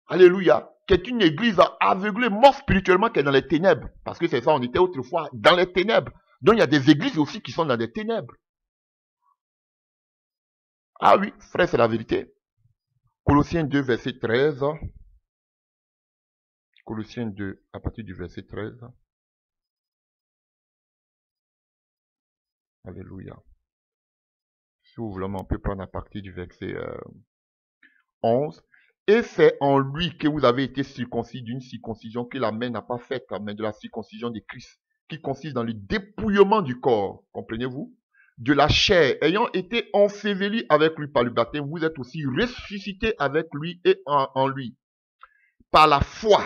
Alléluia. Qui est une église aveuglée, morte spirituellement, qui est dans les ténèbres. Parce que c'est ça, on était autrefois dans les ténèbres. Donc il y a des églises aussi qui sont dans les ténèbres. Ah oui, frère, c'est la vérité. Colossiens 2, verset 13. Colossiens 2, à partir du verset 13. Alléluia. Si vous voulez, on peut prendre à partir du verset 11. Et c'est en lui que vous avez été circoncis d'une circoncision que la main n'a pas faite, mais de la circoncision de Christ, qui consiste dans le dépouillement du corps, comprenez-vous, de la chair, ayant été ensevelis avec lui par le baptême, vous êtes aussi ressuscités avec lui et en lui, par la foi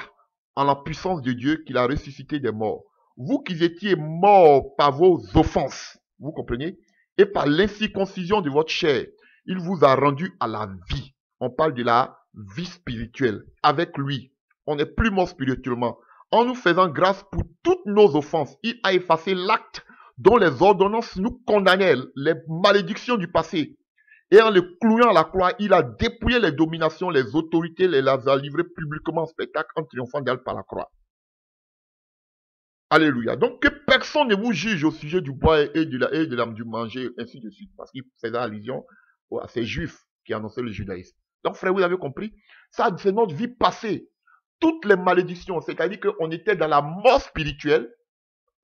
en la puissance de Dieu qu'il a ressuscité des morts. Vous qui étiez morts par vos offenses, vous comprenez, et par l'incirconcision de votre chair, il vous a rendu à la vie. On parle de la vie spirituelle. Avec lui, on n'est plus mort spirituellement. En nous faisant grâce pour toutes nos offenses, il a effacé l'acte dont les ordonnances nous condamnaient, les malédictions du passé. Et en le clouant à la croix, il a dépouillé les dominations, les autorités, les a livrées publiquement en spectacle en triomphant d'elles par la croix. Alléluia. Donc que personne ne vous juge au sujet du bois et de l'âme du manger, ainsi de suite. Parce qu'il faisait allusion à ces juifs qui annonçaient le judaïsme. Donc frère, vous avez compris? Ça, c'est notre vie passée. Toutes les malédictions, c'est-à-dire qu'on était dans la mort spirituelle,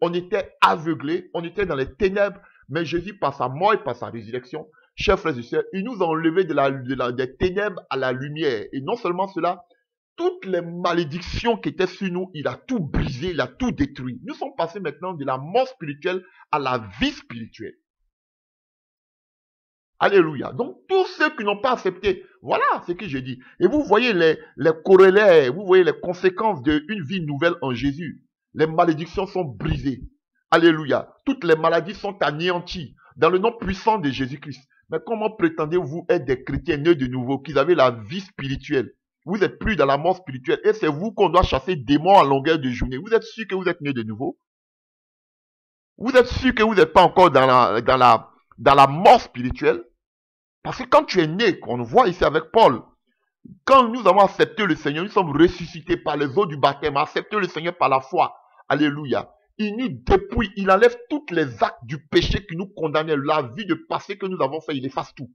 on était aveuglés, on était dans les ténèbres, mais Jésus, par sa mort et par sa résurrection, chers frères et sœurs, il nous a enlevés des ténèbres à la lumière. Et non seulement cela, toutes les malédictions qui étaient sur nous, il a tout brisé, il a tout détruit. Nous sommes passés maintenant de la mort spirituelle à la vie spirituelle. Alléluia. Donc, tous ceux qui n'ont pas accepté, voilà ce que j'ai dit. Et vous voyez les corollaires, vous voyez les conséquences d'une vie nouvelle en Jésus. Les malédictions sont brisées. Alléluia. Toutes les maladies sont anéanties dans le nom puissant de Jésus-Christ. Mais comment prétendez-vous être des chrétiens nés de nouveau, qui avez la vie spirituelle? Vous n'êtes plus dans la mort spirituelle et c'est vous qu'on doit chasser démons à longueur de journée. Vous êtes sûr que vous êtes nés de nouveau? Vous êtes sûr que vous n'êtes pas encore dans la mort spirituelle? Parce que quand tu es né, on voit ici avec Paul, quand nous avons accepté le Seigneur, nous sommes ressuscités par les eaux du baptême, accepté le Seigneur par la foi. Alléluia. Il nous dépouille, il enlève tous les actes du péché qui nous condamnaient, la vie de passé que nous avons fait, il efface tout.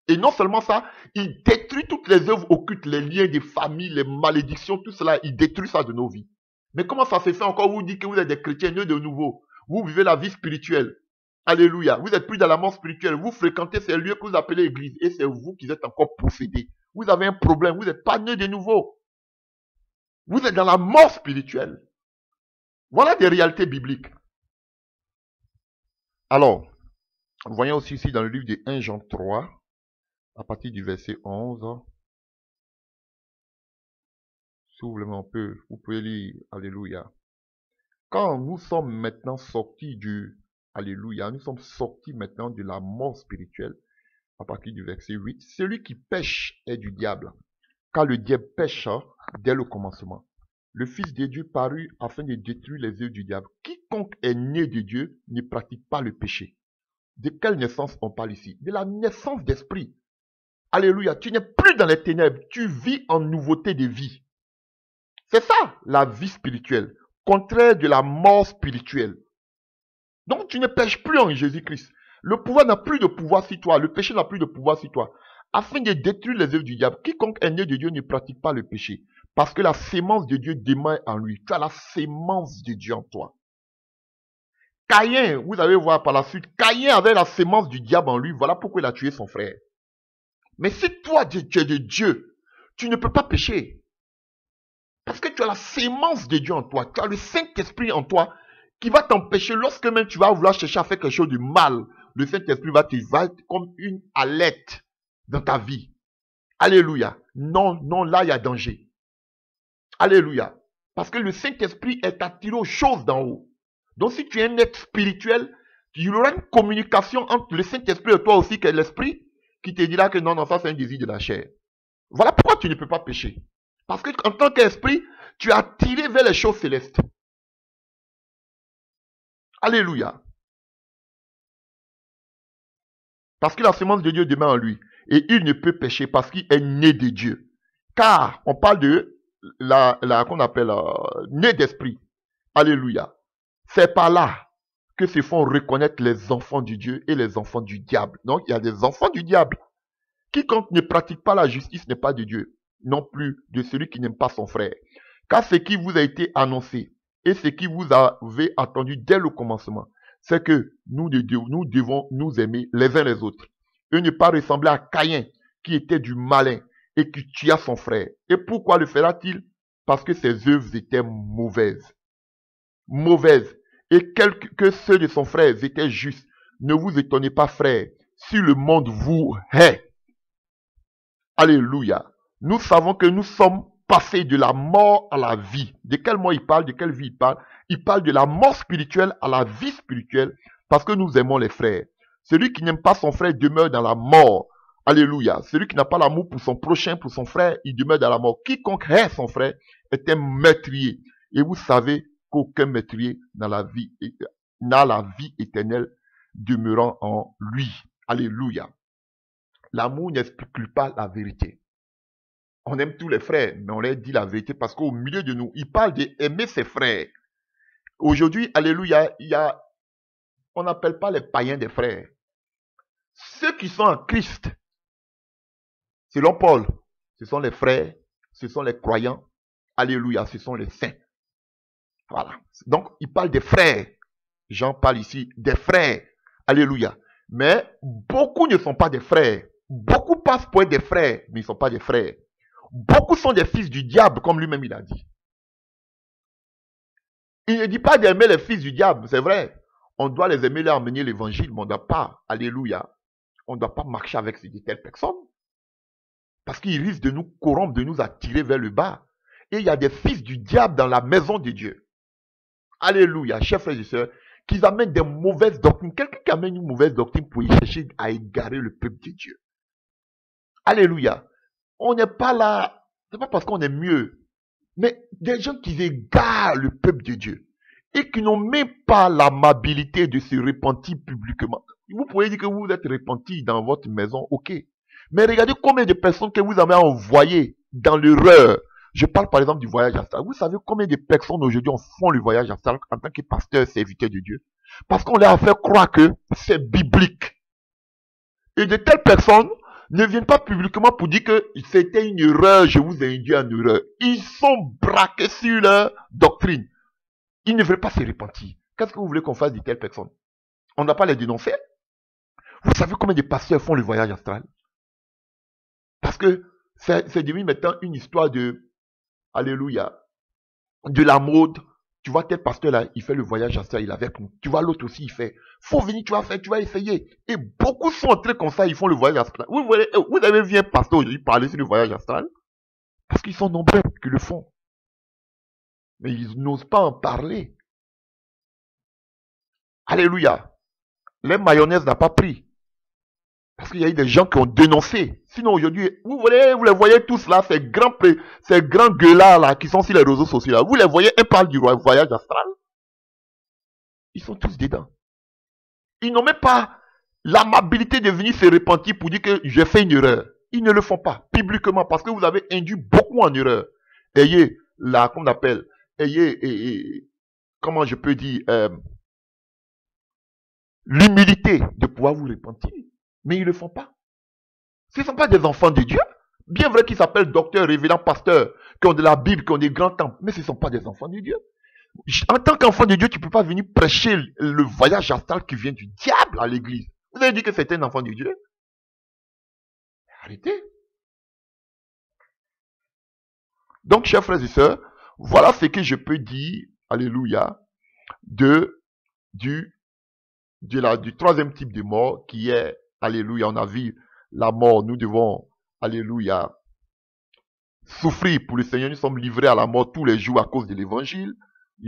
Et non seulement ça, il détruit toutes les œuvres occultes, les liens des familles, les malédictions, tout cela, il détruit ça de nos vies. Mais comment ça se fait encore? Vous dites que vous êtes des chrétiens nés de nouveau. Vous vivez la vie spirituelle. Alléluia. Vous n'êtes plus dans la mort spirituelle. Vous fréquentez ces lieux que vous appelez église. Et c'est vous qui êtes encore possédés. Vous avez un problème. Vous n'êtes pas nés de nouveau. Vous êtes dans la mort spirituelle. Voilà des réalités bibliques. Alors, voyons aussi ici dans le livre de 1 Jean 3, à partir du verset 11. Si vous voulez, vous pouvez lire. Alléluia. Quand nous sommes maintenant sortis Alléluia, nous sommes sortis maintenant de la mort spirituelle, à partir du verset 8. Celui qui pêche est du diable, car le diable pêcha dès le commencement. Le Fils de Dieu parut afin de détruire les œuvres du diable. Quiconque est né de Dieu ne pratique pas le péché. De quelle naissance on parle ici? De la naissance d'esprit. Alléluia, tu n'es plus dans les ténèbres, tu vis en nouveauté de vie. C'est ça, la vie spirituelle, contraire de la mort spirituelle. Donc tu ne pêches plus en Jésus-Christ. Le pouvoir n'a plus de pouvoir sur toi, le péché n'a plus de pouvoir sur toi. Afin de détruire les œuvres du diable, quiconque est né de Dieu ne pratique pas le péché. Parce que la sémence de Dieu demeure en lui. Tu as la sémence de Dieu en toi. Caïn, vous allez voir par la suite, Caïn avait la sémence du diable en lui. Voilà pourquoi il a tué son frère. Mais si toi, tu es de Dieu, tu ne peux pas pécher. Parce que tu as la sémence de Dieu en toi. Tu as le Saint-Esprit en toi. qui va t'empêcher, lorsque même tu vas vouloir chercher à faire quelque chose de mal, le Saint-Esprit va être comme une alerte dans ta vie. Alléluia. Non, non, là, il y a danger. Alléluia. Parce que le Saint-Esprit est attiré aux choses d'en haut. Donc, si tu es un être spirituel, il y aura une communication entre le Saint-Esprit et toi aussi, qui est l'Esprit, qui te dira que non, non, ça c'est un désir de la chair. Voilà pourquoi tu ne peux pas pécher. Parce que en tant qu'esprit, tu es attiré vers les choses célestes. Alléluia. Parce que la semence de Dieu demeure en lui. Et il ne peut pécher parce qu'il est né de Dieu. Car on parle de qu'on appelle né d'esprit. Alléluia. C'est par là que se font reconnaître les enfants du Dieu et les enfants du diable. Donc il y a des enfants du diable. Quiconque ne pratique pas la justice n'est pas de Dieu, non plus de celui qui n'aime pas son frère. Car ce qui vous a été annoncé et ce qui vous avez attendu dès le commencement, c'est que nous devons nous aimer les uns les autres. Et ne pas ressembler à Caïn, qui était du malin et qui tua son frère. Et pourquoi le fera-t-il? Parce que ses œuvres étaient mauvaises. Mauvaises. Et que ceux de son frère étaient justes. Ne vous étonnez pas, frère, si le monde vous hait. Alléluia. Nous savons que nous sommes passés de la mort à la vie. De quelle mort il parle? De quelle vie il parle? Il parle de la mort spirituelle à la vie spirituelle parce que nous aimons les frères. Celui qui n'aime pas son frère demeure dans la mort. Alléluia. Celui qui n'a pas l'amour pour son prochain, pour son frère, il demeure dans la mort. Quiconque hait son frère est un meurtrier. Et vous savez qu'aucun meurtrier n'a la vie éternelle demeurant en lui. Alléluia. L'amour n'exclut pas la vérité. On aime tous les frères, mais on leur dit la vérité parce qu'au milieu de nous, il parle d'aimer ses frères. Aujourd'hui, alléluia, on n'appelle pas les païens des frères. Ceux qui sont en Christ, selon Paul, ce sont les frères, ce sont les croyants. Alléluia, ce sont les saints. Voilà. Donc, il parle des frères. Jean parle ici des frères. Alléluia. Mais beaucoup ne sont pas des frères. Beaucoup passent pour être des frères, mais ils ne sont pas des frères. Beaucoup sont des fils du diable, comme lui-même il a dit. Il ne dit pas d'aimer les fils du diable, c'est vrai. On doit les aimer, leur amener l'évangile, mais on ne doit pas, alléluia, on ne doit pas marcher avec ces telles personnes. Parce qu'ils risquent de nous corrompre, de nous attirer vers le bas. Et il y a des fils du diable dans la maison de Dieu. Alléluia, chers frères et sœurs, qu'ils amènent des mauvaises doctrines. Quelqu'un qui amène une mauvaise doctrine pour y chercher à égarer le peuple de Dieu. Alléluia. On n'est pas là, c'est pas parce qu'on est mieux, mais des gens qui égarent le peuple de Dieu et qui n'ont même pas l'amabilité de se repentir publiquement. Vous pouvez dire que vous êtes repenti dans votre maison, ok. Mais regardez combien de personnes que vous avez envoyées dans l'erreur. Je parle par exemple du voyage astral. Vous savez combien de personnes aujourd'hui font le voyage astral en tant que pasteur, serviteur de Dieu? Parce qu'on leur a fait croire que c'est biblique. Et de telles personnes ne viennent pas publiquement pour dire que c'était une erreur, je vous ai induit en erreur. Ils sont braqués sur leur doctrine. Ils ne veulent pas se repentir. Qu'est-ce que vous voulez qu'on fasse de telles personnes? On ne doit pas les dénoncer? Vous savez combien de pasteurs font le voyage astral? Parce que c'est devenu maintenant une histoire de, alléluia, de la mode. Tu vois tel pasteur là, il fait le voyage astral, il est avec nous. Tu vois l'autre aussi, il fait. Faut venir, tu vas faire, tu vas essayer. Et beaucoup sont entrés comme ça, ils font le voyage astral. Vous avez vu un pasteur aujourd'hui parler sur le voyage astral? Parce qu'ils sont nombreux qui le font. Mais ils n'osent pas en parler. Alléluia. Les mayonnaise n'a pas pris. Parce qu'il y a eu des gens qui ont dénoncé. Sinon aujourd'hui, vous les voyez tous là, ces grands gueulards là qui sont sur les réseaux sociaux là. Vous les voyez, ils parlent du voyage astral. Ils sont tous dedans. Ils n'ont même pas l'amabilité de venir se repentir pour dire que j'ai fait une erreur. Ils ne le font pas publiquement parce que vous avez induit beaucoup en erreur. Ayez qu'on appelle, comment je peux dire, l'humilité de pouvoir vous repentir. Mais ils ne le font pas. Ce ne sont pas des enfants de Dieu. Bien vrai qu'ils s'appellent docteurs, révélants, pasteurs, qui ont de la Bible, qui ont des grands temples. Mais ce ne sont pas des enfants de Dieu. En tant qu'enfant de Dieu, tu ne peux pas venir prêcher le voyage astral qui vient du diable à l'église. Vous avez dit que c'était un enfant de Dieu? Arrêtez. Donc, chers frères et sœurs, voilà ce que je peux dire, alléluia, du troisième type de mort qui est, alléluia, on a vu la mort, nous devons, alléluia, souffrir pour le Seigneur, nous sommes livrés à la mort tous les jours à cause de l'évangile.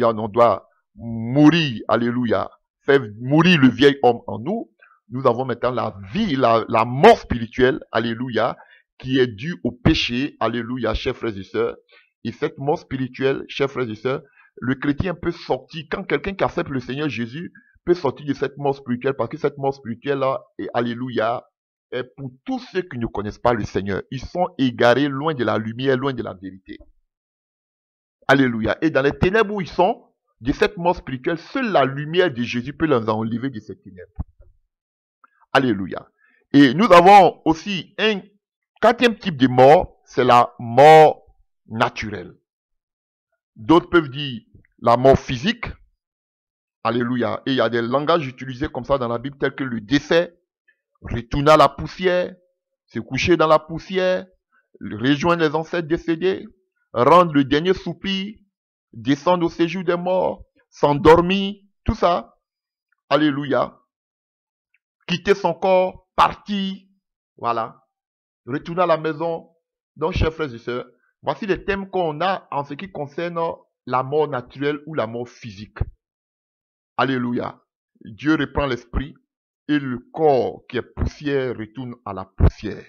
On doit mourir, alléluia, faire mourir le vieil homme en nous. Nous avons maintenant la vie, la mort spirituelle, alléluia, qui est due au péché, alléluia, chers frères et sœurs. Et cette mort spirituelle, chers frères et sœurs, le chrétien peut sortir, quand quelqu'un qui accepte le Seigneur Jésus peut sortir de cette mort spirituelle, parce que cette mort spirituelle-là, alléluia, est pour tous ceux qui ne connaissent pas le Seigneur. Ils sont égarés loin de la lumière, loin de la vérité. Alléluia. Et dans les ténèbres où ils sont, de cette mort spirituelle, seule la lumière de Jésus peut les enlever de ces ténèbres. Alléluia. Et nous avons aussi un quatrième type de mort, c'est la mort naturelle. D'autres peuvent dire la mort physique. Alléluia. Et il y a des langages utilisés comme ça dans la Bible, tels que le décès, retourner à la poussière, se coucher dans la poussière, rejoindre les ancêtres décédés, rendre le dernier soupir, descendre au séjour des morts, s'endormir, tout ça. Alléluia. Quitter son corps, partir, voilà. Retourner à la maison. Donc, chers frères et sœurs, voici les thèmes qu'on a en ce qui concerne la mort naturelle ou la mort physique. Alléluia. Dieu reprend l'esprit et le corps qui est poussière retourne à la poussière.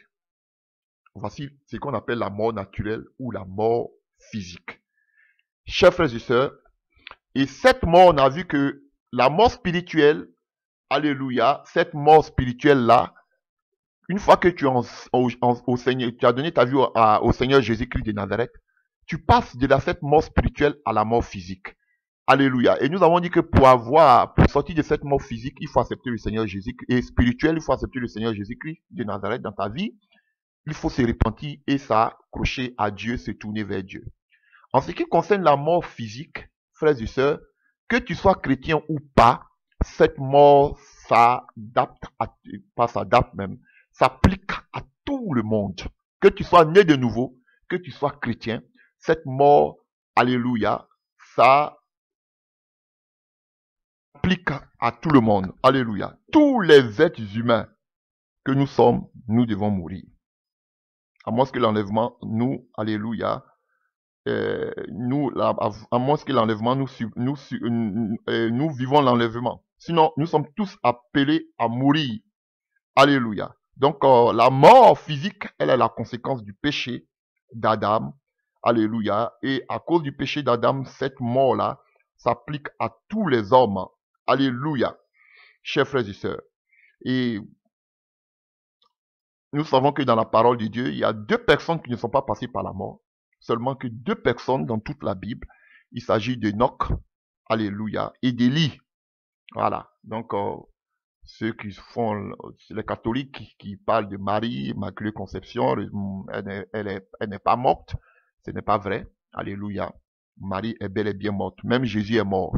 Voici ce qu'on appelle la mort naturelle ou la mort physique. Chers frères et sœurs, et cette mort, on a vu que la mort spirituelle, alléluia, cette mort spirituelle-là, une fois que tu au Seigneur, tu as donné ta vie au Seigneur Jésus-Christ de Nazareth, tu passes de cette mort spirituelle à la mort physique. Alléluia. Et nous avons dit que pour sortir de cette mort physique, il faut accepter le Seigneur Jésus-Christ. Et spirituel, il faut accepter le Seigneur Jésus-Christ de Nazareth dans ta vie. Il faut se repentir et s'accrocher à Dieu, se tourner vers Dieu. En ce qui concerne la mort physique, frères et sœurs, que tu sois chrétien ou pas, cette mort s'adapte, pas s'adapte même, s'applique à tout le monde. Que tu sois né de nouveau, que tu sois chrétien, cette mort, alléluia, ça applique à tout le monde. Alléluia. Tous les êtres humains que nous sommes, nous devons mourir. À moins que l'enlèvement, nous, alléluia, à moins que l'enlèvement, nous vivons l'enlèvement. Sinon, nous sommes tous appelés à mourir. Alléluia. Donc, la mort physique, elle est la conséquence du péché d'Adam. Alléluia. Et à cause du péché d'Adam, cette mort-là s'applique à tous les hommes. Alléluia. Chers frères et sœurs. Et nous savons que dans la parole de Dieu, il y a deux personnes qui ne sont pas passées par la mort. Seulement que deux personnes dans toute la Bible. Il s'agit d'Enoch, alléluia, et d'Élie. Voilà. Donc, ceux qui font, les catholiques qui parlent de Marie, Immaculée Conception, elle n'est pas morte. Ce n'est pas vrai. Alléluia. Marie est bel et bien morte. Même Jésus est mort.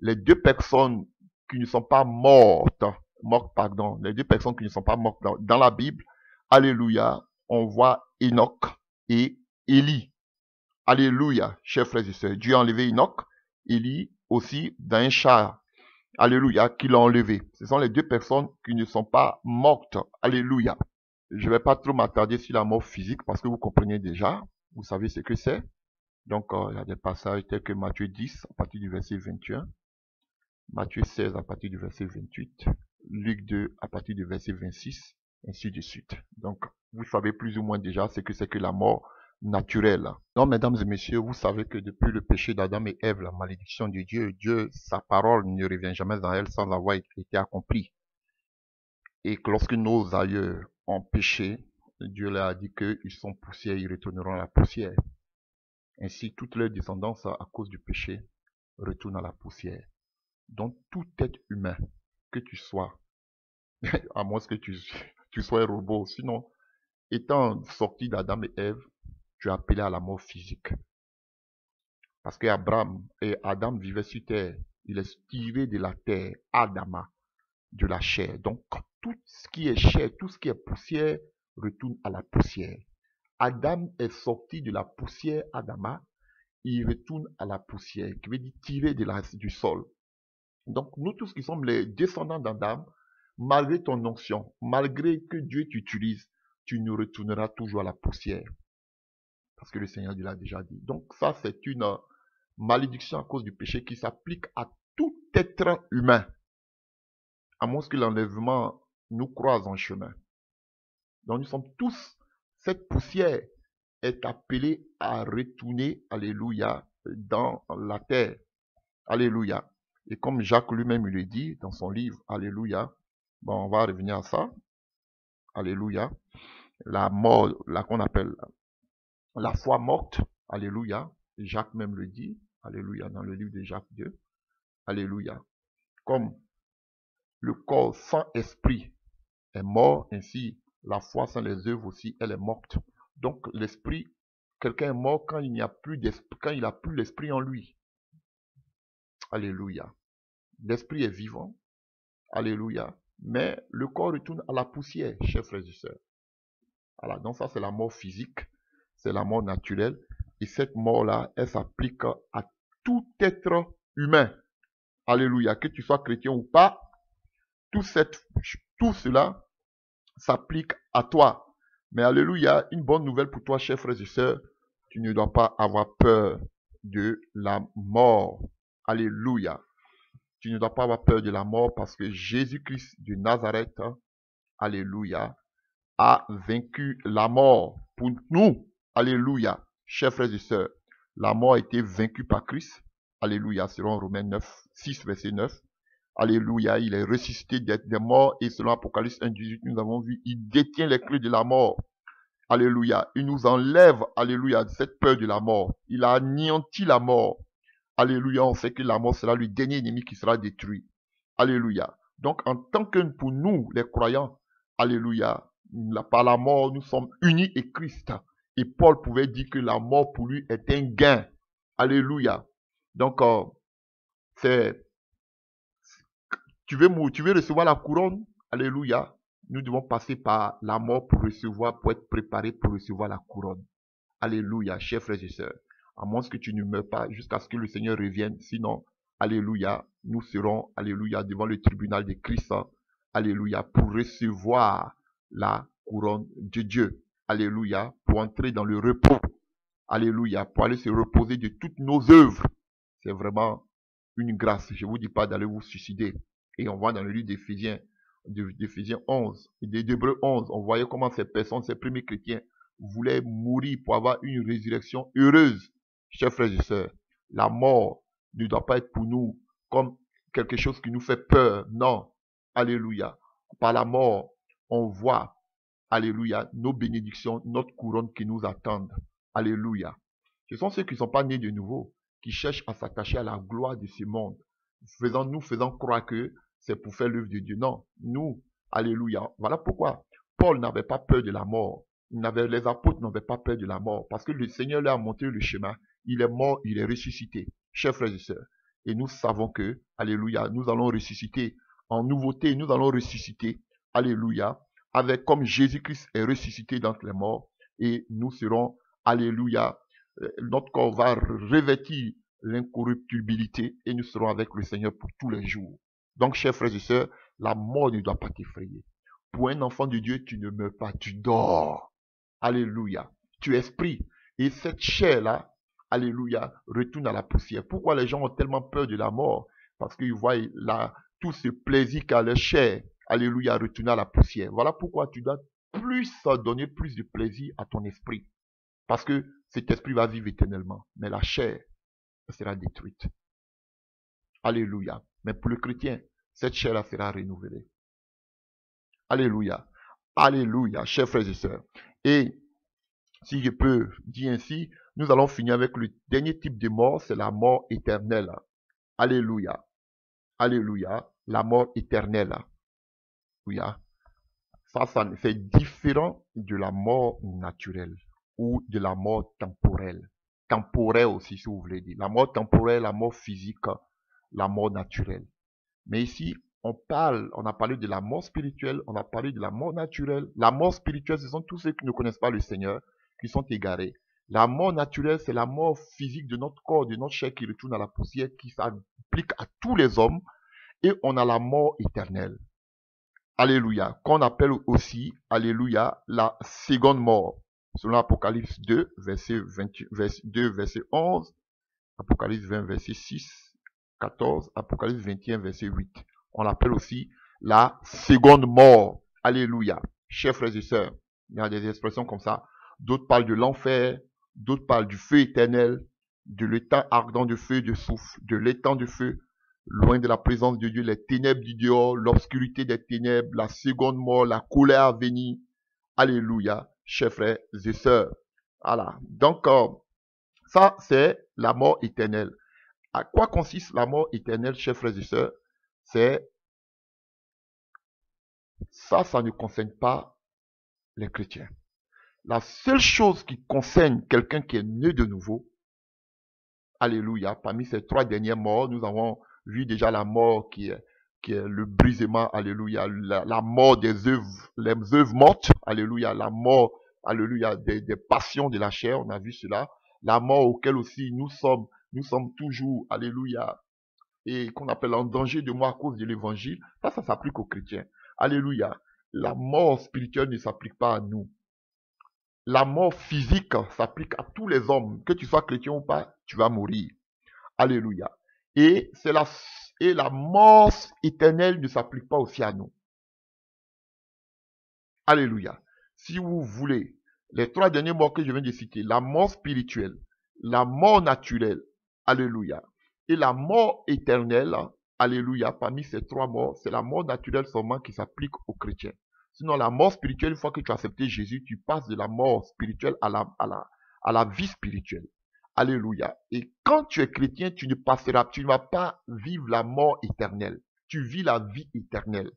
Les deux personnes qui ne sont pas mortes, les deux personnes qui ne sont pas mortes dans la Bible, alléluia, on voit Enoch et Élie. Alléluia, chers frères et sœurs. Dieu a enlevé Enoch, Élie aussi dans un char. Alléluia, qui l'a enlevé. Ce sont les deux personnes qui ne sont pas mortes. Alléluia. Je ne vais pas trop m'attarder sur la mort physique parce que vous comprenez déjà. Vous savez ce que c'est. Donc, il y a des passages tels que Matthieu 10 à partir du verset 21. Matthieu 16 à partir du verset 28. Luc 2 à partir du verset 26. Ainsi de suite. Donc, vous savez plus ou moins déjà ce que c'est que la mort naturelle. Donc, mesdames et messieurs, vous savez que depuis le péché d'Adam et Ève, la malédiction de Dieu, sa parole ne revient jamais dans elle sans avoir été accomplie. Et que lorsque nos aïeux ont péché, Dieu leur a dit qu'ils sont poussière, ils retourneront à la poussière. Ainsi, toute leur descendance, à cause du péché, retourne à la poussière. Donc, tout être humain, que tu sois, à moins que tu sois un robot, sinon, étant sorti d'Adam et Ève, tu es appelé à la mort physique. Parce que Adam vivait sur terre. Il est tiré de la terre, Adama, de la chair. Donc, tout ce qui est chair, tout ce qui est poussière, retourne à la poussière. Adam est sorti de la poussière, Adama, il retourne à la poussière, qui veut dire tirer du sol. Donc, nous tous qui sommes les descendants d'Adam, malgré ton onction, malgré que Dieu t'utilise, tu nous retourneras toujours à la poussière. Parce que le Seigneur l'a déjà dit. Donc, ça, c'est une malédiction à cause du péché qui s'applique à tout être humain. À moins que l'enlèvement nous croise en chemin. Donc, nous sommes tous, cette poussière est appelée à retourner, alléluia, dans la terre. Alléluia. Et comme Jacques lui-même le dit dans son livre, alléluia, bon, on va revenir à ça. Alléluia. La mort, là qu'on appelle la foi morte. Alléluia. Et Jacques même le dit. Alléluia. Dans le livre de Jacques 2. Alléluia. Comme le corps sans esprit est mort, ainsi la foi sans les œuvres aussi, elle est morte. Donc l'esprit, quelqu'un est mort quand il n'y a plus d'esprit, quand il n'a plus l'esprit en lui. Alléluia. L'esprit est vivant. Alléluia. Mais le corps retourne à la poussière, chers frères et sœurs. Voilà, donc ça c'est la mort physique, c'est la mort naturelle. Et cette mort-là, elle s'applique à tout être humain. Alléluia. Que tu sois chrétien ou pas, tout cela s'applique à toi. Mais alléluia, une bonne nouvelle pour toi, chers frères et sœurs, tu ne dois pas avoir peur de la mort. Alléluia. Tu ne dois pas avoir peur de la mort parce que Jésus-Christ de Nazareth, alléluia, a vaincu la mort pour nous. Alléluia. Chers frères et sœurs, la mort a été vaincue par Christ. Alléluia, selon Romains 9, 6, verset 9. Alléluia, il est ressuscité des morts et selon Apocalypse 1, 18, nous avons vu, il détient les clés de la mort. Alléluia, il nous enlève, alléluia, de cette peur de la mort. Il a anéanti la mort. Alléluia, on sait que la mort sera le dernier ennemi qui sera détruit. Alléluia. Donc, en tant que pour nous, les croyants, alléluia, par la mort, nous sommes unis et Christ. Et Paul pouvait dire que la mort pour lui est un gain. Alléluia. Donc, tu veux recevoir la couronne. Alléluia. Nous devons passer par la mort pour être préparé pour recevoir la couronne. Alléluia, chers frères et sœurs. À moins que tu ne meurs pas jusqu'à ce que le Seigneur revienne. Sinon, alléluia, nous serons, alléluia, devant le tribunal de Christ. Alléluia, pour recevoir la couronne de Dieu. Alléluia, pour entrer dans le repos. Alléluia, pour aller se reposer de toutes nos œuvres. C'est vraiment une grâce. Je ne vous dis pas d'aller vous suicider. Et on voit dans le livre d'Éphésiens 11 et d'Hébreux 11, on voyait comment ces personnes, ces premiers chrétiens, voulaient mourir pour avoir une résurrection heureuse. Chers frères et sœurs, la mort ne doit pas être pour nous comme quelque chose qui nous fait peur. Non. Alléluia. Par la mort, on voit, alléluia, nos bénédictions, notre couronne qui nous attendent. Alléluia. Ce sont ceux qui ne sont pas nés de nouveau, qui cherchent à s'attacher à la gloire de ce monde, nous faisant croire que c'est pour faire l'œuvre de Dieu. Non, nous, alléluia. Voilà pourquoi Paul n'avait pas peur de la mort. Les apôtres n'avaient pas peur de la mort, parce que le Seigneur leur a montré le chemin. Il est mort, il est ressuscité. Chers frères et sœurs, et nous savons que, alléluia, nous allons ressusciter en nouveauté, nous allons ressusciter, alléluia, avec comme Jésus-Christ est ressuscité d'entre les morts, et nous serons, alléluia, notre corps va revêtir l'incorruptibilité et nous serons avec le Seigneur pour tous les jours. Donc, chers frères et sœurs, la mort ne doit pas t'effrayer. Pour un enfant de Dieu, tu ne meurs pas, tu dors. Alléluia. Tu es esprit. Et cette chair-là, alléluia, retourne à la poussière. Pourquoi les gens ont tellement peur de la mort? Parce qu'ils voient tout ce plaisir qu'a leur chair, alléluia, retourner à la poussière. Voilà pourquoi tu dois donner plus de plaisir à ton esprit. Parce que cet esprit va vivre éternellement. Mais la chair sera détruite. Alléluia. Mais pour le chrétien, cette chair-là sera renouvelée. Alléluia. Alléluia, chers frères et sœurs. Et si je peux dire ainsi, nous allons finir avec le dernier type de mort, c'est la mort éternelle. Alléluia. Alléluia. La mort éternelle. Alléluia. Ça, c'est différent de la mort naturelle ou de la mort temporelle. Temporaire aussi, si vous voulez dire. La mort temporelle, la mort physique, la mort naturelle. Mais ici, on a parlé de la mort spirituelle, on a parlé de la mort naturelle. La mort spirituelle, ce sont tous ceux qui ne connaissent pas le Seigneur, qui sont égarés. La mort naturelle, c'est la mort physique de notre corps, de notre chair qui retourne à la poussière, qui s'applique à tous les hommes. Et on a la mort éternelle. Alléluia. Qu'on appelle aussi, alléluia, la seconde mort. Selon Apocalypse 2, verset 11, Apocalypse 20, verset 6, 14, Apocalypse 21, verset 8. On l'appelle aussi la seconde mort. Alléluia. Chers frères et sœurs, il y a des expressions comme ça. D'autres parlent de l'enfer, d'autres parlent du feu éternel, de l'étang ardent de feu et de soufre, de l'étang de feu, loin de la présence de Dieu, les ténèbres du dehors, l'obscurité des ténèbres, la seconde mort, la colère à venir. Alléluia, chers frères et sœurs. Voilà. Donc, ça, c'est la mort éternelle. À quoi consiste la mort éternelle, chers frères et sœurs? C'est ça ne concerne pas les chrétiens. La seule chose qui concerne quelqu'un qui est né de nouveau, alléluia, parmi ces trois dernières morts, nous avons vu déjà la mort qui est le brisement, alléluia, la mort des œuvres, les œuvres mortes, alléluia, la mort, alléluia, des passions de la chair, on a vu cela, la mort auquel aussi nous sommes toujours, alléluia, et qu'on appelle en danger de mort à cause de l'évangile, ça s'applique aux chrétiens. Alléluia. La mort spirituelle ne s'applique pas à nous. La mort physique s'applique à tous les hommes. Que tu sois chrétien ou pas, tu vas mourir. Alléluia. Et la mort éternelle ne s'applique pas aussi à nous. Alléluia. Si vous voulez, les trois derniers morts que je viens de citer, la mort spirituelle, la mort naturelle, alléluia, et la mort éternelle, alléluia, parmi ces trois morts, c'est la mort naturelle seulement qui s'applique aux chrétiens. Sinon, la mort spirituelle, une fois que tu as accepté Jésus, tu passes de la mort spirituelle à la vie spirituelle. Alléluia. Et quand tu es chrétien, tu ne vas pas vivre la mort éternelle. Tu vis la vie éternelle.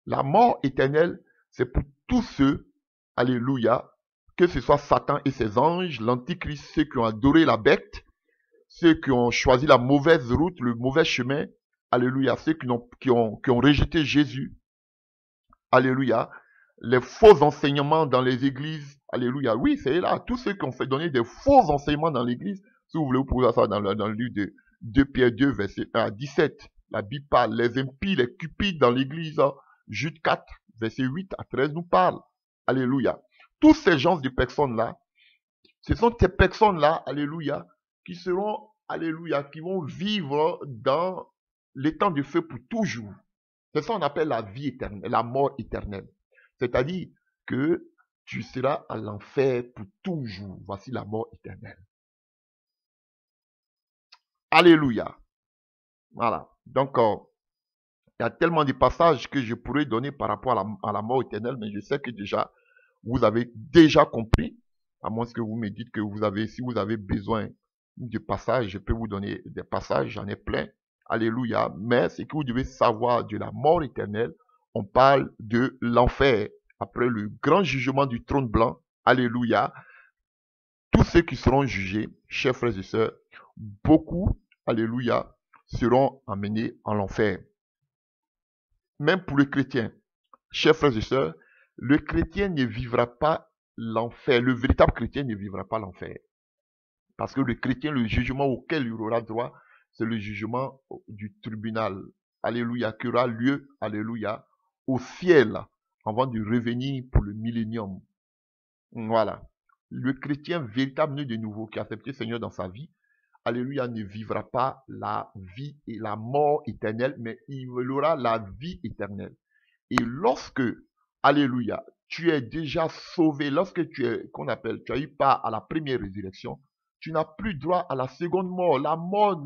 La mort éternelle, c'est pour tous ceux, alléluia, que ce soit Satan et ses anges, l'antichrist, ceux qui ont adoré la bête, ceux qui ont choisi la mauvaise route, le mauvais chemin, alléluia, ceux qui ont rejeté Jésus, alléluia, les faux enseignements dans les églises, alléluia, oui, c'est là, tous ceux qui ont fait donner des faux enseignements dans l'église, si vous voulez, vous pouvez voir ça dans le livre de 2 Pierre 2, verset 1 à 17, la Bible parle, les impies, les cupides dans l'église, Jude 4, verset 8 à 13 nous parle, alléluia. Tous ces gens de personnes-là, ce sont ces personnes-là, alléluia, qui seront, alléluia, qui vont vivre dans l'étang de feu pour toujours. C'est ça qu'on appelle la vie éternelle, la mort éternelle. C'est-à-dire que tu seras à l'enfer pour toujours. Voici la mort éternelle. Alléluia. Voilà. Donc, il y a tellement de passages que je pourrais donner par rapport à la mort éternelle, mais je sais que déjà, vous avez déjà compris, à moins que vous me dites que si vous avez besoin de passages, je peux vous donner des passages, j'en ai plein. Alléluia. Mais ce que vous devez savoir de la mort éternelle, on parle de l'enfer. Après le grand jugement du trône blanc, alléluia, tous ceux qui seront jugés, chers frères et sœurs, beaucoup, alléluia, seront emmenés en l'enfer. Même pour le chrétien, chers frères et sœurs, le chrétien ne vivra pas l'enfer. Le véritable chrétien ne vivra pas l'enfer. Parce que le chrétien, le jugement auquel il aura droit, c'est le jugement du tribunal. Alléluia, qui aura lieu, alléluia, au ciel, avant de revenir pour le millénium. Voilà. Le chrétien véritable né de nouveau, qui a accepté le Seigneur dans sa vie, alléluia, ne vivra pas la vie et la mort éternelle, mais il aura la vie éternelle. Et lorsque, alléluia, tu es déjà sauvé, lorsque tu as eu part à la première résurrection, tu n'as plus droit à la seconde mort. La mort,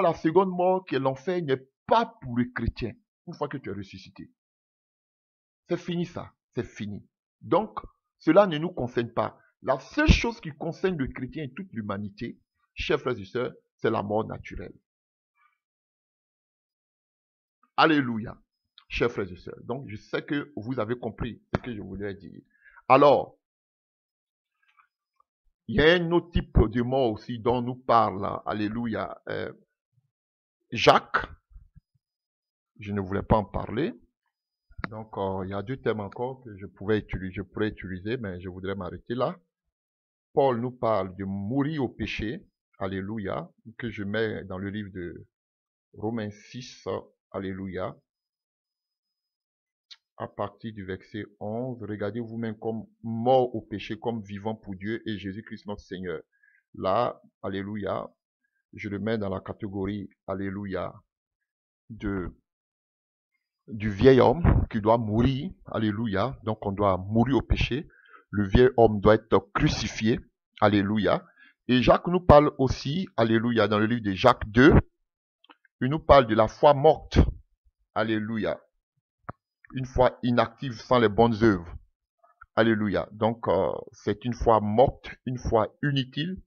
la seconde mort qui est l'enfer n'est pas pour les chrétiens. Une fois que tu es ressuscité. C'est fini ça, c'est fini. Donc, cela ne nous concerne pas. La seule chose qui concerne le chrétien et toute l'humanité, chers frères et sœurs, c'est la mort naturelle. Alléluia, chers frères et sœurs. Donc, je sais que vous avez compris ce que je voulais dire. Alors, il y a un autre type de mort aussi dont nous parle, alléluia, Jacques. Je ne voulais pas en parler. Donc, il y a deux thèmes encore que je pourrais utiliser, mais je voudrais m'arrêter là. Paul nous parle de mourir au péché, alléluia, que je mets dans le livre de Romains 6, alléluia. À partir du verset 11, regardez vous-même comme mort au péché, comme vivant pour Dieu et Jésus-Christ notre Seigneur. Là, alléluia, je le mets dans la catégorie, alléluia, du vieil homme qui doit mourir, alléluia. Donc on doit mourir au péché. Le vieil homme doit être crucifié, alléluia. Et Jacques nous parle aussi, alléluia, dans le livre de Jacques 2, il nous parle de la foi morte, alléluia. Une foi inactive sans les bonnes œuvres. Alléluia. Donc, c'est une foi morte, une foi inutile.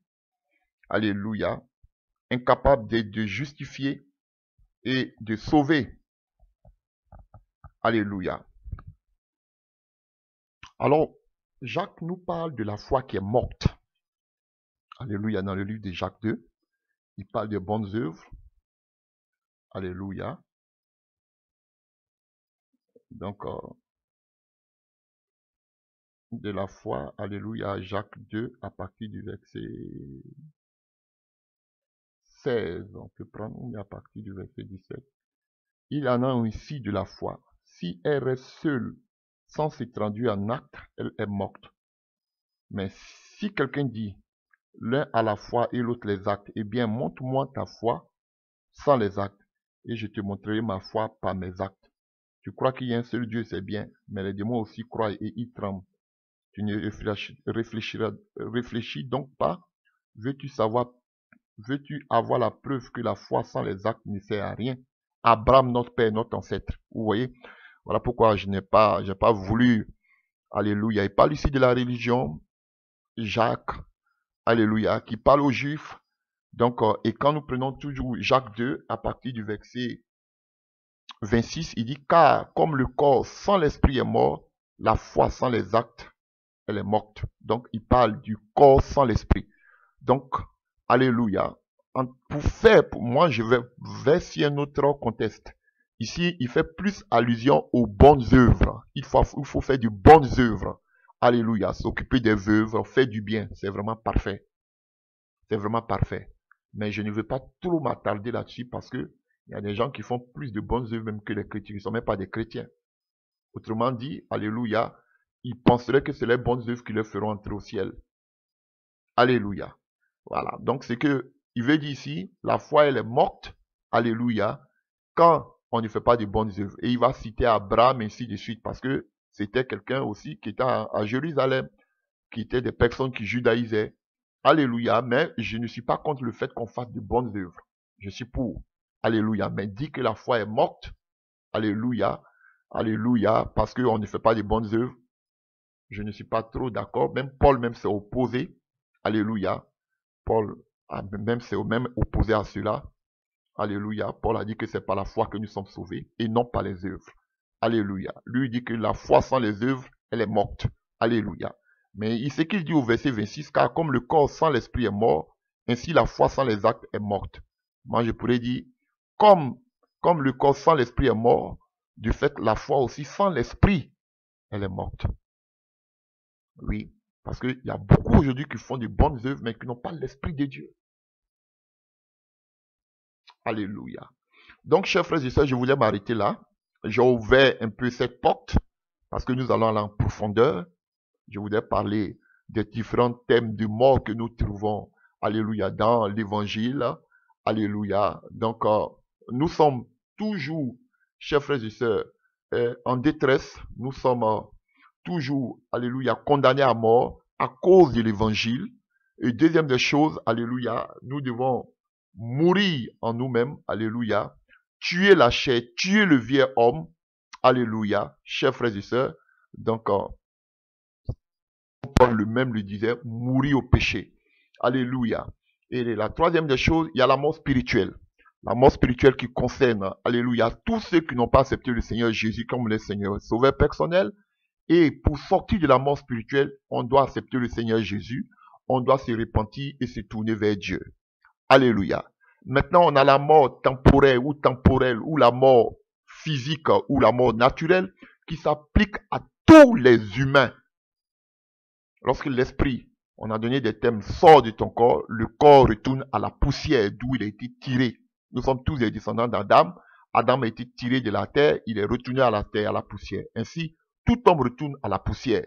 Alléluia. Incapable de justifier et de sauver. Alléluia. Alors, Jacques nous parle de la foi qui est morte. Alléluia. Dans le livre de Jacques 2, il parle de bonnes œuvres. Alléluia. Donc, de la foi, alléluia, Jacques 2, à partir du verset 16, on peut prendre, à partir du verset 17. Il en a ainsi de la foi. Si elle reste seule, sans se traduire en acte, elle est morte. Mais si quelqu'un dit, l'un a la foi et l'autre les actes, eh bien, montre-moi ta foi sans les actes, et je te montrerai ma foi par mes actes. Tu crois qu'il y a un seul Dieu, c'est bien, mais les démons aussi croient et ils tremblent. Tu ne réfléchis donc pas. Veux-tu avoir la preuve que la foi sans les actes ne sert à rien? Abraham, notre père, notre ancêtre. Vous voyez? Voilà pourquoi je n'ai pas voulu, alléluia. Il parle ici de la religion, Jacques, alléluia, qui parle aux Juifs. Donc, et quand nous prenons toujours Jacques 2, à partir du verset 26, il dit, car comme le corps sans l'esprit est mort, la foi sans les actes, elle est morte. Donc, il parle du corps sans l'esprit. Donc, alléluia. Pour moi, je vais verser un autre contexte. Ici, il fait plus allusion aux bonnes œuvres. Il faut faire de bonnes œuvres. Alléluia. S'occuper des œuvres, faire du bien. C'est vraiment parfait. C'est vraiment parfait. Mais je ne veux pas trop m'attarder là-dessus parce que il y a des gens qui font plus de bonnes œuvres même que les chrétiens. Ils ne sont même pas des chrétiens. Autrement dit, alléluia, ils penseraient que c'est les bonnes œuvres qui les feront entrer au ciel. Alléluia. Voilà. Donc, c'est que, il veut dire ici, la foi, elle est morte. Alléluia. Quand on ne fait pas de bonnes œuvres. Et il va citer Abraham, ainsi de suite, parce que c'était quelqu'un aussi qui était à Jérusalem, qui était des personnes qui judaïsaient. Alléluia. Mais je ne suis pas contre le fait qu'on fasse de bonnes œuvres. Je suis pour. Alléluia. Mais dit que la foi est morte. Alléluia. Alléluia. Parce qu'on ne fait pas de bonnes œuvres. Je ne suis pas trop d'accord. Même Paul même s'est opposé. Alléluia. Paul s'est même opposé à cela. Alléluia. Paul a dit que c'est par la foi que nous sommes sauvés et non par les œuvres. Alléluia. Lui dit que la foi sans les œuvres, elle est morte. Alléluia. Mais ce qu'il dit au verset 26, car comme le corps sans l'esprit est mort, ainsi la foi sans les actes est morte. Moi, je pourrais dire, comme le corps sans l'esprit est mort, du fait la foi aussi sans l'esprit, elle est morte. Oui. Parce qu'il y a beaucoup aujourd'hui qui font de bonnes œuvres, mais qui n'ont pas l'esprit de Dieu. Alléluia. Donc, chers frères et sœurs, je voulais m'arrêter là. J'ai ouvert un peu cette porte, parce que nous allons aller en profondeur. Je voulais parler des différents thèmes de mort que nous trouvons, alléluia, dans l'évangile. Alléluia. Donc, nous sommes toujours, chers frères et sœurs, en détresse. Nous sommes toujours, alléluia, condamnés à mort à cause de l'évangile. Et deuxième des choses, alléluia, nous devons mourir en nous-mêmes, alléluia, tuer la chair, tuer le vieux homme, alléluia, chers frères et sœurs. Donc, Paul lui-même lui disait, mourir au péché, alléluia. Et la troisième des choses, il y a la mort spirituelle. La mort spirituelle qui concerne, alléluia, tous ceux qui n'ont pas accepté le Seigneur Jésus comme le Seigneur sauveur personnel. Et pour sortir de la mort spirituelle, on doit accepter le Seigneur Jésus, on doit se repentir et se tourner vers Dieu. Alléluia. Maintenant, on a la mort temporaire, ou la mort physique, ou la mort naturelle, qui s'applique à tous les humains. Lorsque l'esprit, on a donné des thèmes, sort de ton corps, le corps retourne à la poussière d'où il a été tiré. Nous sommes tous des descendants d'Adam. Adam a été tiré de la terre, il est retourné à la terre, à la poussière. Ainsi, tout homme retourne à la poussière.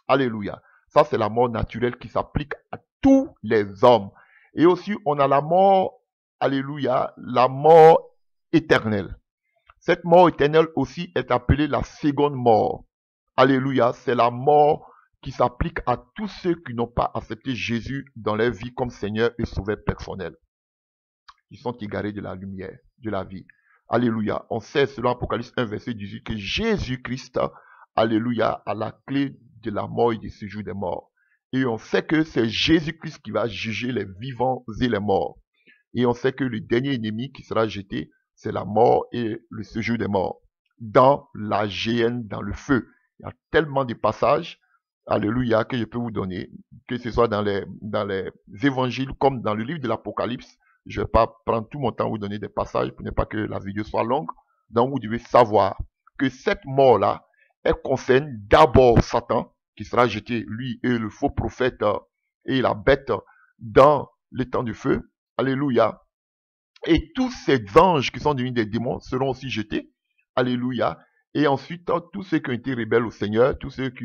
Alléluia. Ça, c'est la mort naturelle qui s'applique à tous les hommes. Et aussi, on a la mort, alléluia, la mort éternelle. Cette mort éternelle aussi est appelée la seconde mort. Alléluia, c'est la mort qui s'applique à tous ceux qui n'ont pas accepté Jésus dans leur vie comme Seigneur et Sauveur personnel. Ils sont égarés de la lumière, de la vie. Alléluia. On sait, selon Apocalypse 1, verset 18, que Jésus-Christ, alléluia, a la clé de la mort et du séjour des morts. Et on sait que c'est Jésus-Christ qui va juger les vivants et les morts. Et on sait que le dernier ennemi qui sera jeté, c'est la mort et le séjour des morts. Dans la géhenne, dans le feu. Il y a tellement de passages, alléluia, que je peux vous donner, que ce soit dans les évangiles comme dans le livre de l'Apocalypse. Je ne vais pas prendre tout mon temps à vous donner des passages pour ne pas que la vidéo soit longue. Donc vous devez savoir que cette mort-là, elle concerne d'abord Satan, qui sera jeté, lui et le faux prophète et la bête, dans les temps du feu. Alléluia. Et tous ces anges qui sont devenus des démons seront aussi jetés. Alléluia. Et ensuite, tous ceux qui ont été rebelles au Seigneur, tous ceux qui,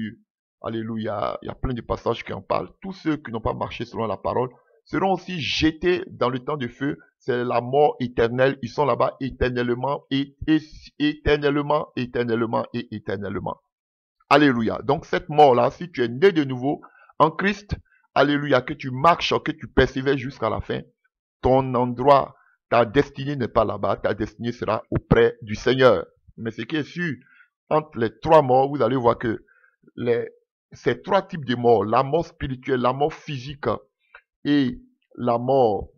alléluia, il y a plein de passages qui en parlent, tous ceux qui n'ont pas marché selon la parole, seront aussi jetés dans le temps de feu. C'est la mort éternelle. Ils sont là-bas éternellement et éternellement, éternellement et éternellement. Alléluia. Donc cette mort-là, si tu es né de nouveau en Christ, alléluia, que tu marches, que tu persévères jusqu'à la fin, ton endroit, ta destinée n'est pas là-bas, ta destinée sera auprès du Seigneur. Mais ce qui est sûr, entre les trois morts, vous allez voir que ces trois types de morts, la mort spirituelle, la mort physique et la mort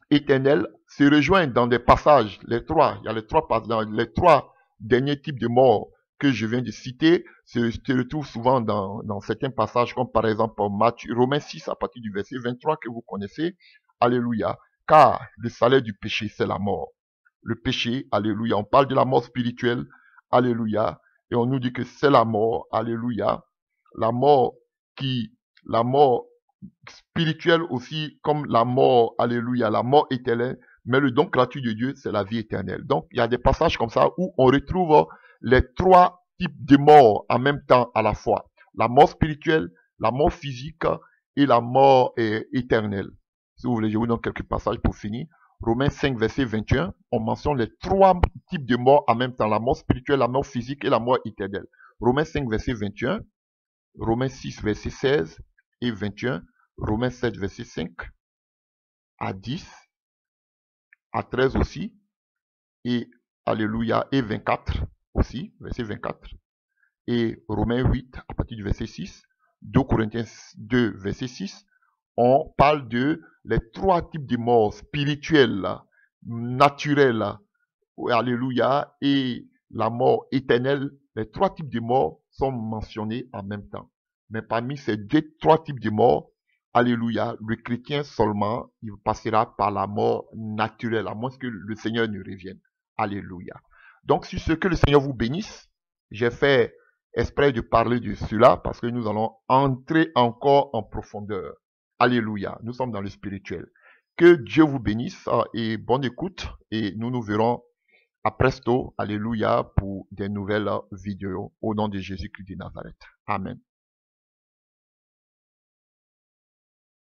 éternelle, se rejoignent dans des passages. Il y a les trois derniers types de morts que je viens de citer se retrouvent souvent dans certains passages, comme par exemple Romains 6 à partir du verset 23 que vous connaissez. Alléluia. Car le salaire du péché, c'est la mort. Le péché, alléluia. On parle de la mort spirituelle, alléluia. Et on nous dit que c'est la mort, alléluia. La mort spirituelle aussi, comme la mort, alléluia, la mort éternelle. Mais le don gratuit de Dieu, c'est la vie éternelle. Donc, il y a des passages comme ça où on retrouve les trois types de morts en même temps à la fois. La mort spirituelle, la mort physique et la mort éternelle. Si vous voulez, je vous donne quelques passages pour finir. Romains 5, verset 21, on mentionne les trois types de morts en même temps. La mort spirituelle, la mort physique et la mort éternelle. Romains 5, verset 21, Romains 6, verset 16 et 21, Romains 7, verset 5 à 10, à 13 aussi, et alléluia, et 24 aussi, verset 24, et Romains 8, à partir du verset 6, 2 Corinthiens 2, verset 6, on parle de les trois types de morts spirituelles, naturelles, alléluia, et la mort éternelle. Les trois types de morts sont mentionnés en même temps. Mais parmi ces trois types de morts, alléluia, le chrétien seulement, il passera par la mort naturelle, à moins que le Seigneur ne revienne. Alléluia. Donc, sur ce, que le Seigneur vous bénisse. J'ai fait exprès de parler de cela parce que nous allons entrer encore en profondeur. Alléluia. Nous sommes dans le spirituel. Que Dieu vous bénisse et bonne écoute. Et nous nous verrons à presto. Alléluia pour des nouvelles vidéos au nom de Jésus-Christ de Nazareth. Amen.